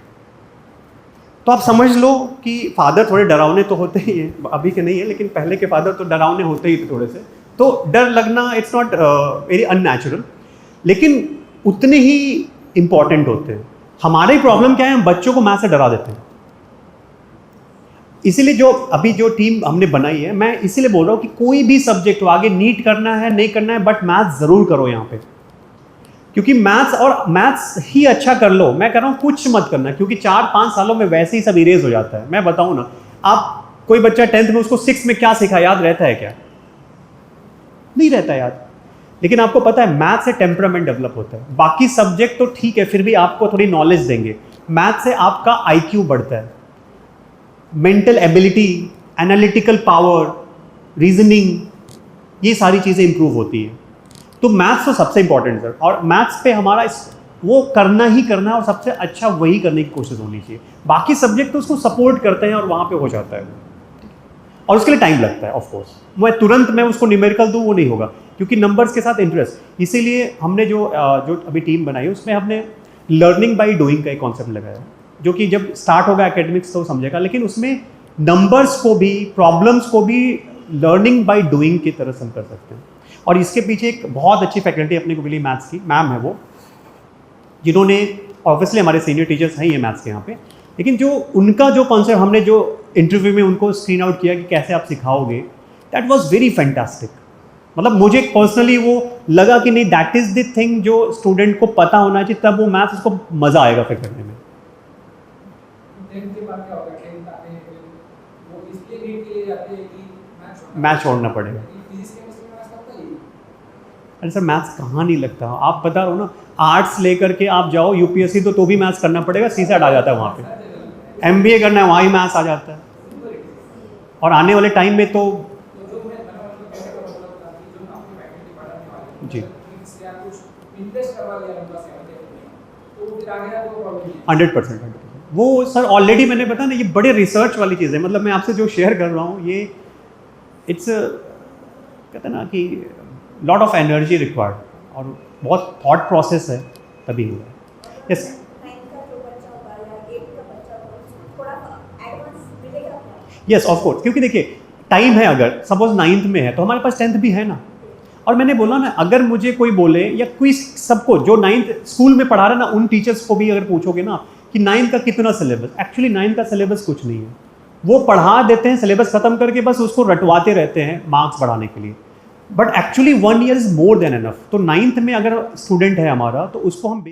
तो आप समझ लो कि फादर थोड़े डरावने तो होते ही हैं, अभी के नहीं है, लेकिन पहले के फादर तो डरावने होते ही थे थोड़े से, तो डर लगना इट्स नॉट वेरी अननेचुरल, लेकिन उतने ही इंपॉर्टेंट होते हैं। हमारी प्रॉब्लम क्या है, हम बच्चों को मैथ से डरा देते हैं। इसीलिए जो टीम हमने बनाई है, मैं इसीलिए बोल रहा हूँ कि कोई भी सब्जेक्ट हो, आगे नीट करना है नहीं करना है, बट मैथ्स ज़रूर करो यहाँ पे, क्योंकि मैथ्स ही अच्छा कर लो। मैं कह रहा हूँ कुछ मत करना, क्योंकि 4-5 सालों में वैसे ही सब इरेज हो जाता है। मैं बताऊँ ना, आप कोई बच्चा 10th में, उसको 6 में क्या सीखा याद रहता है क्या? नहीं रहता याद। लेकिन आपको पता है मैथ से टेम्परामेंट डेवलप होता है। बाकी सब्जेक्ट तो ठीक है, फिर भी आपको थोड़ी नॉलेज देंगे। मैथ से आपका IQ बढ़ता है, mental ability, analytical power, reasoning, ये सारी चीज़ें इंप्रूव होती हैं। तो मैथ्स तो सबसे इंपॉर्टेंट सर, और मैथ्स पे हमारा वो करना ही करना है, और सबसे अच्छा वही करने की कोशिश होनी चाहिए। बाकी सब्जेक्ट तो उसको सपोर्ट करते हैं और वहाँ पे हो जाता है, और उसके लिए टाइम लगता है। ऑफ कोर्स मैं तुरंत उसको न्यूमेरिकल दूँ, वो नहीं होगा, क्योंकि नंबर्स के साथ इंटरेस्ट। इसीलिए हमने जो अभी टीम बनाई, उसमें हमने लर्निंग बाई डूइंग का एक कॉन्सेप्ट लगाया है, जो कि जब स्टार्ट होगा एकेडमिक्स तो समझेगा, लेकिन उसमें नंबर्स को भी, प्रॉब्लम्स को भी लर्निंग बाई डूइंग की तरह से हम कर सकते हैं। और इसके पीछे एक बहुत अच्छी फैकल्टी अपने को मिली मैथ्स की, मैम है वो, जिन्होंने, ऑब्वियसली हमारे सीनियर टीचर्स हैं ये मैथ्स के यहाँ पे, लेकिन जो उनका जो कॉन्सेप्ट, हमने जो इंटरव्यू में उनको स्क्रीन आउट किया कि कैसे आप सिखाओगे, दैट वाज वेरी फैंटास्टिक। मतलब मुझे पर्सनली वो लगा कि नहीं, दैट इज़ द थिंग जो स्टूडेंट को पता होना चाहिए, तब वो मैथ्स उसको मज़ा आएगा फिर करने में। मैथ छोड़ना पड़ेगा। अरे सर, मैथ्स कहाँ नहीं लगता, आप बता रहे हो ना। आर्ट्स लेकर के आप जाओ UPSC, तो भी मैथ्स करना पड़ेगा, CSAT आ जाता है वहाँ पे। MBA करना है, वहाँ ही मैथ्स आ जाता है। और आने वाले टाइम में तो जी 100%। वो सर ऑलरेडी मैंने बताया ना, ये बड़े रिसर्च वाली चीज़ है। मतलब मैं आपसे जो शेयर कर रहा हूँ, ये इट्स कहते हैं ना कि लॉट ऑफ एनर्जी रिक्वायर्ड, और बहुत थॉट प्रोसेस है, तभी होगा। यस यस, ऑफ कोर्स, क्योंकि देखिए टाइम है। अगर सपोज 9th में है, तो हमारे पास 10th भी है ना। और मैंने बोला ना, अगर मुझे कोई बोले, या कोई सबको जो 9th स्कूल में पढ़ा रहा है ना, उन टीचर्स को भी अगर पूछोगे ना कि 9th का कितना सिलेबस, एक्चुअली 9th का सिलेबस कुछ नहीं है। वो पढ़ा देते हैं, सिलेबस खत्म करके बस उसको रटवाते रहते हैं मार्क्स बढ़ाने के लिए, but actually 1 year is more than enough. तो 9th में अगर स्टूडेंट है हमारा, तो उसको हम